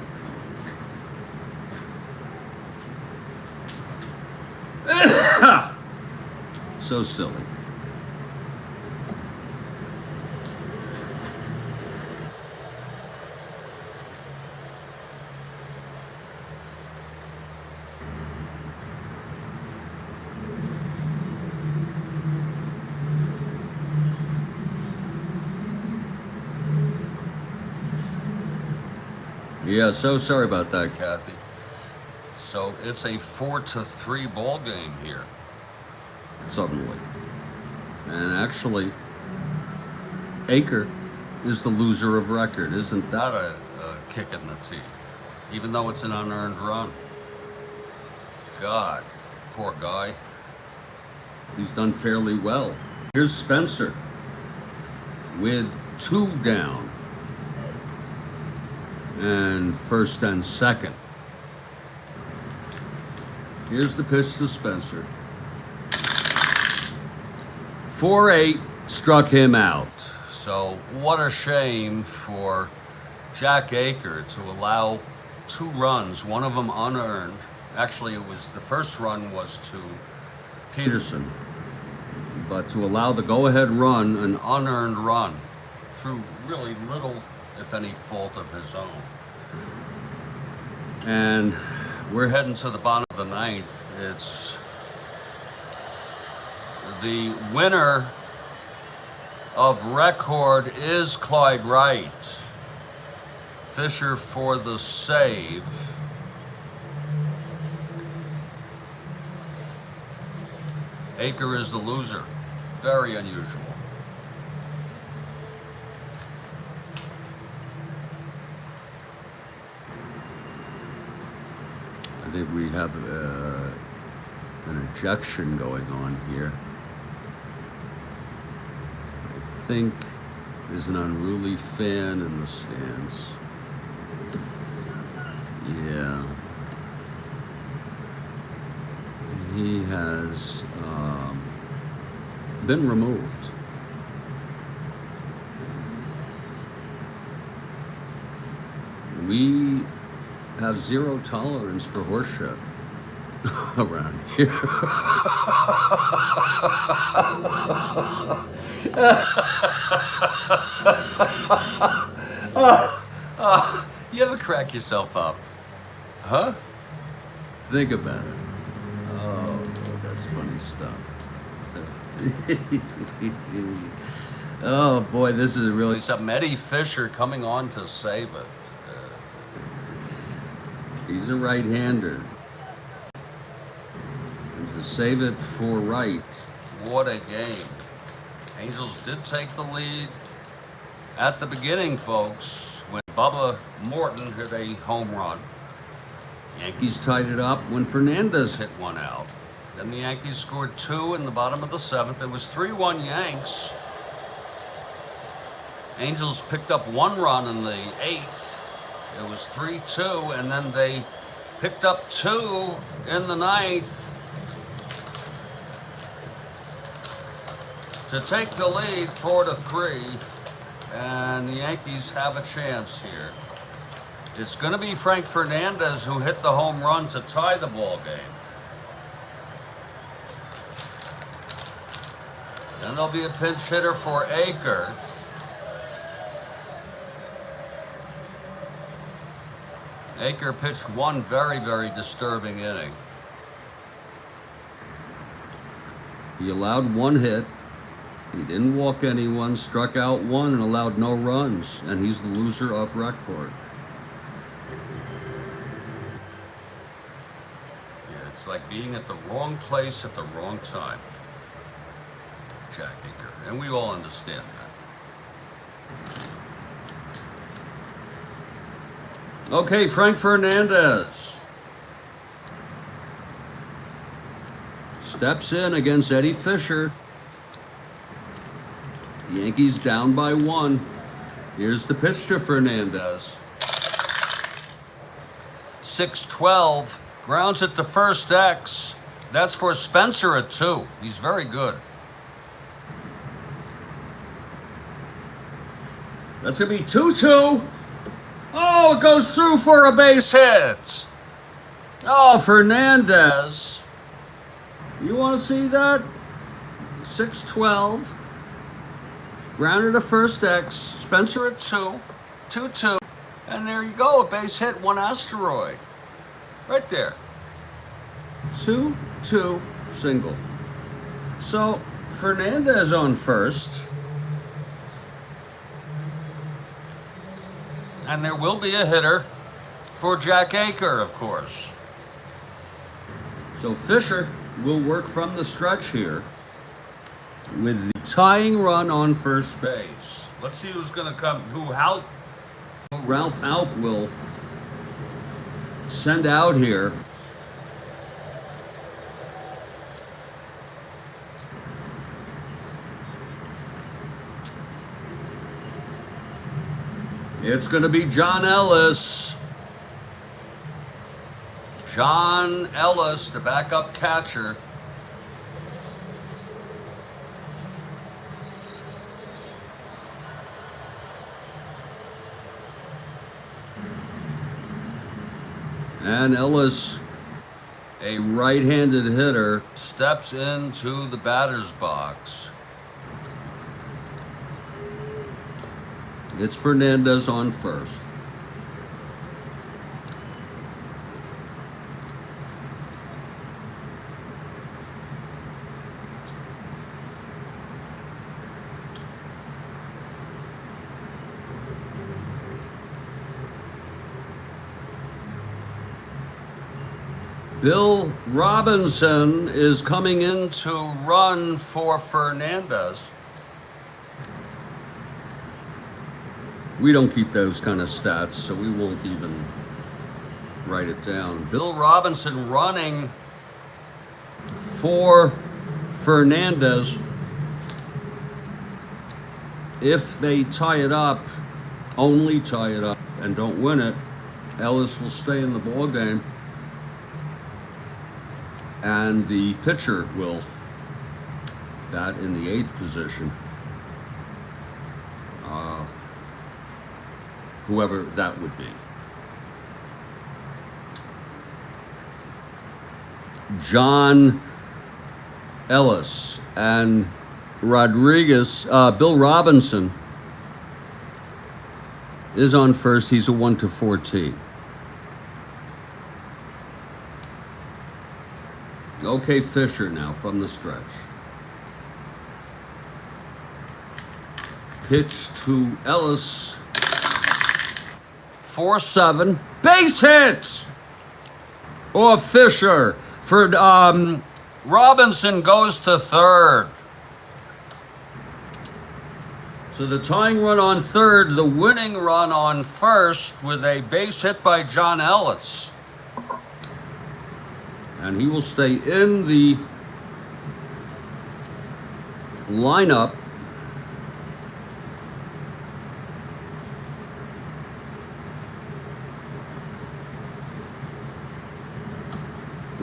So silly. Yeah, so sorry about that, Kathy. So it's a 4-3 ball game here, suddenly. And actually, Aker is the loser of record. Isn't that a kick in the teeth? Even though it's an unearned run. God, poor guy. He's done fairly well. Here's Spencer with 2 down. And first and second. Here's the pitch to Spencer. 4-8 struck him out. So what a shame for Jack Aker to allow 2 runs, one of them unearned. Actually, it was the first run was to Peterson, but to allow the go-ahead run, an unearned run, through really little, if any, fault of his own. And we're heading to the bottom of the 9th. It's the winner of record is Clyde Wright. Fisher for the save. Aker is the loser. Very unusual. I think we have an ejection going on here. I think there's an unruly fan in the stands. Yeah. He has been removed. We have 0 tolerance for horseshit around here. You ever crack yourself up? Huh? Think about it. Oh, that's funny stuff. Oh boy, this is really something. Eddie Fisher coming on to save it. He's a right-hander. And to save it for Wright, what a game. Angels did take the lead at the beginning, folks, when Bubba Morton hit a home run. Yankees tied it up when Fernandez hit one out. Then the Yankees scored 2 in the bottom of the 7th. It was 3-1 Yanks. Angels picked up 1 run in the 8th. It was 3-2, and then they picked up 2 in the 9th to take the lead 4-3, and the Yankees have a chance here. It's going to be Frank Fernandez who hit the home run to tie the ball game. Then there'll be a pinch hitter for Aker. Aker pitched one very, very disturbing inning. He allowed one hit. He didn't walk anyone, struck out one, and allowed no runs. And he's the loser of record. Yeah, it's like being at the wrong place at the wrong time. Jack Aker. And we all understand that. Okay, Frank Fernandez steps in against Eddie Fisher. Yankees down by 1. Here's the pitch to Fernandez. 6-12. Grounds it to first X. That's for Spencer at 2. He's very good. That's going to be 2-2. Oh, it goes through for a base hit. Oh, Fernandez. You want to see that? 6-12. Grounded to first X. Spencer at 2. 2-2. And there you go. A base hit, 1 asteroid. Right there. 2-2 single. So, Fernandez on first. And there will be a hitter for Jack Aker, of course. So Fisher will work from the stretch here with the tying run on first base. Let's see who's going to come, who Ralph Halp will send out here. It's going to be John Ellis. John Ellis, the backup catcher. And Ellis, a right-handed hitter, steps into the batter's box. It's Fernandez on first. Bill Robinson is coming in to run for Fernandez. We don't keep those kind of stats, so we won't even write it down. Bill Robinson running for Fernandez. If they tie it up, only tie it up, and don't win it, Ellis will stay in the ball game, and the pitcher will bat in the 8th position. Whoever that would be. John Ellis and Rodriguez, Bill Robinson is on first. He's a 1-14. Okay, Fisher now from the stretch. Pitch to Ellis. 4-7. Base hit! Or Fisher. For Robinson goes to third. So the tying run on third, the winning run on first with a base hit by John Ellis. And he will stay in the lineup.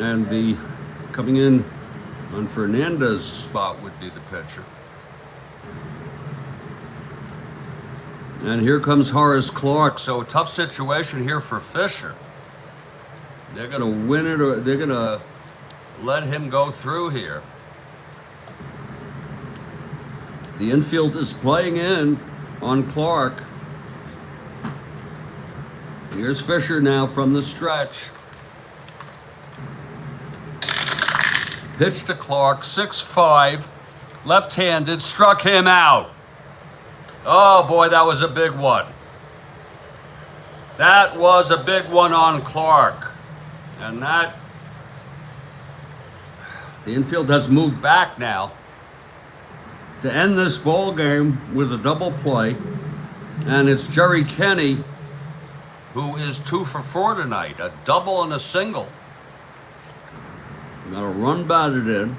And the coming in on Fernandez's spot would be the pitcher. And here comes Horace Clarke. So tough situation here for Fisher. They're going to win it, or they're going to let him go through here. The infield is playing in on Clarke. Here's Fisher now from the stretch. Pitch to Clarke, 6'5", left-handed, struck him out. Oh boy, that was a big one. That was a big one on Clarke. And that, the infield has moved back now to end this ball game with a double play. And it's Jerry Kenny, who is 2 for 4 tonight, a double and a single. Got a run batted in.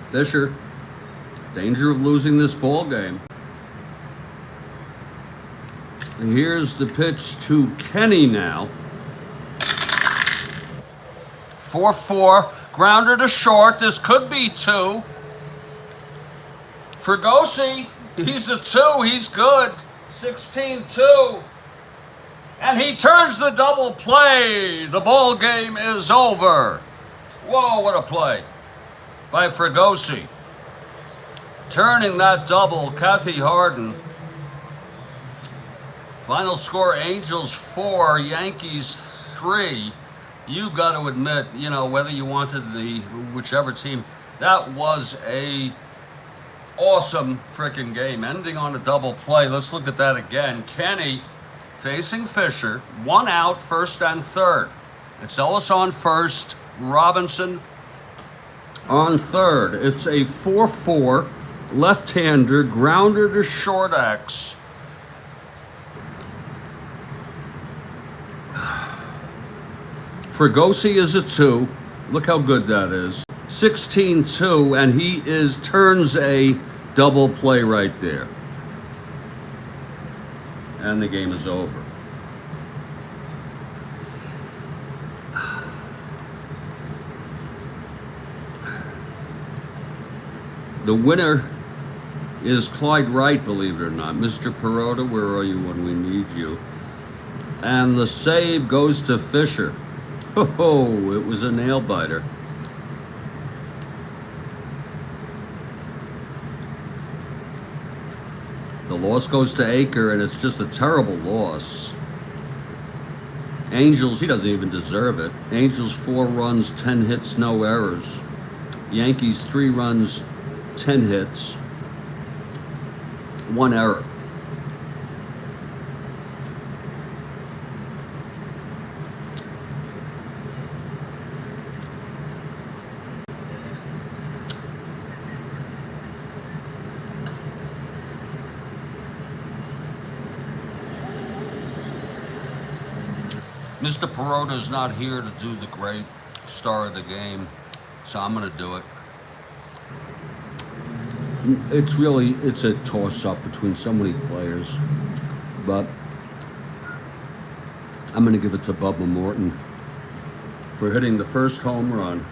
Fisher, danger of losing this ball game. And here's the pitch to Kenny now. 4-4, grounder to short. This could be 2. Fregosi, he's a 2. He's good. 16-2. And he turns the double play. The ball game is over. Whoa, what a play by Fregosi. Turning that double, Kathy Harden. Final score, Angels 4, Yankees 3. You got to admit, you know, whether you wanted the whichever team, that was a awesome freaking game, ending on a double play. Let's look at that again. Kenny facing Fisher, 1 out, first and third. It's Ellis on first, Robinson on third. It's a 4-4 left-hander, grounder to short X. Fregosi is a 2. Look how good that is. 16-2, and he turns a double play right there. And the game is over. The winner is Clyde Wright, believe it or not. Mr. Perota, where are you when we need you? And the save goes to Fisher. Oh, it was a nail biter. The loss goes to Aker, and it's just a terrible loss. Angels, he doesn't even deserve it. Angels 4 runs, 10 hits, no errors. Yankees 3 runs, 10 hits, 1 error. Mr. Perota's not here to do the great star of the game, so I'm going to do it. It's a toss-up between so many players, but I'm going to give it to Bubba Morton for hitting the first home run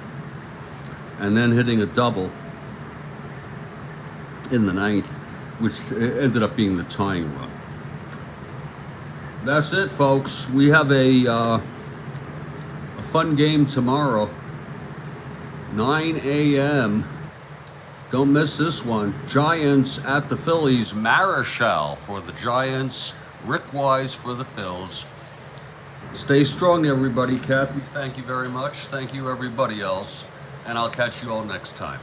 and then hitting a double in the 9th, which ended up being the tying run. That's it, folks. We have a fun game tomorrow, 9 a.m. Don't miss this one. Giants at the Phillies. Marichal for the Giants. Rick Wise for the Phils. Stay strong, everybody. Kathy, thank you very much. Thank you, everybody else. And I'll catch you all next time.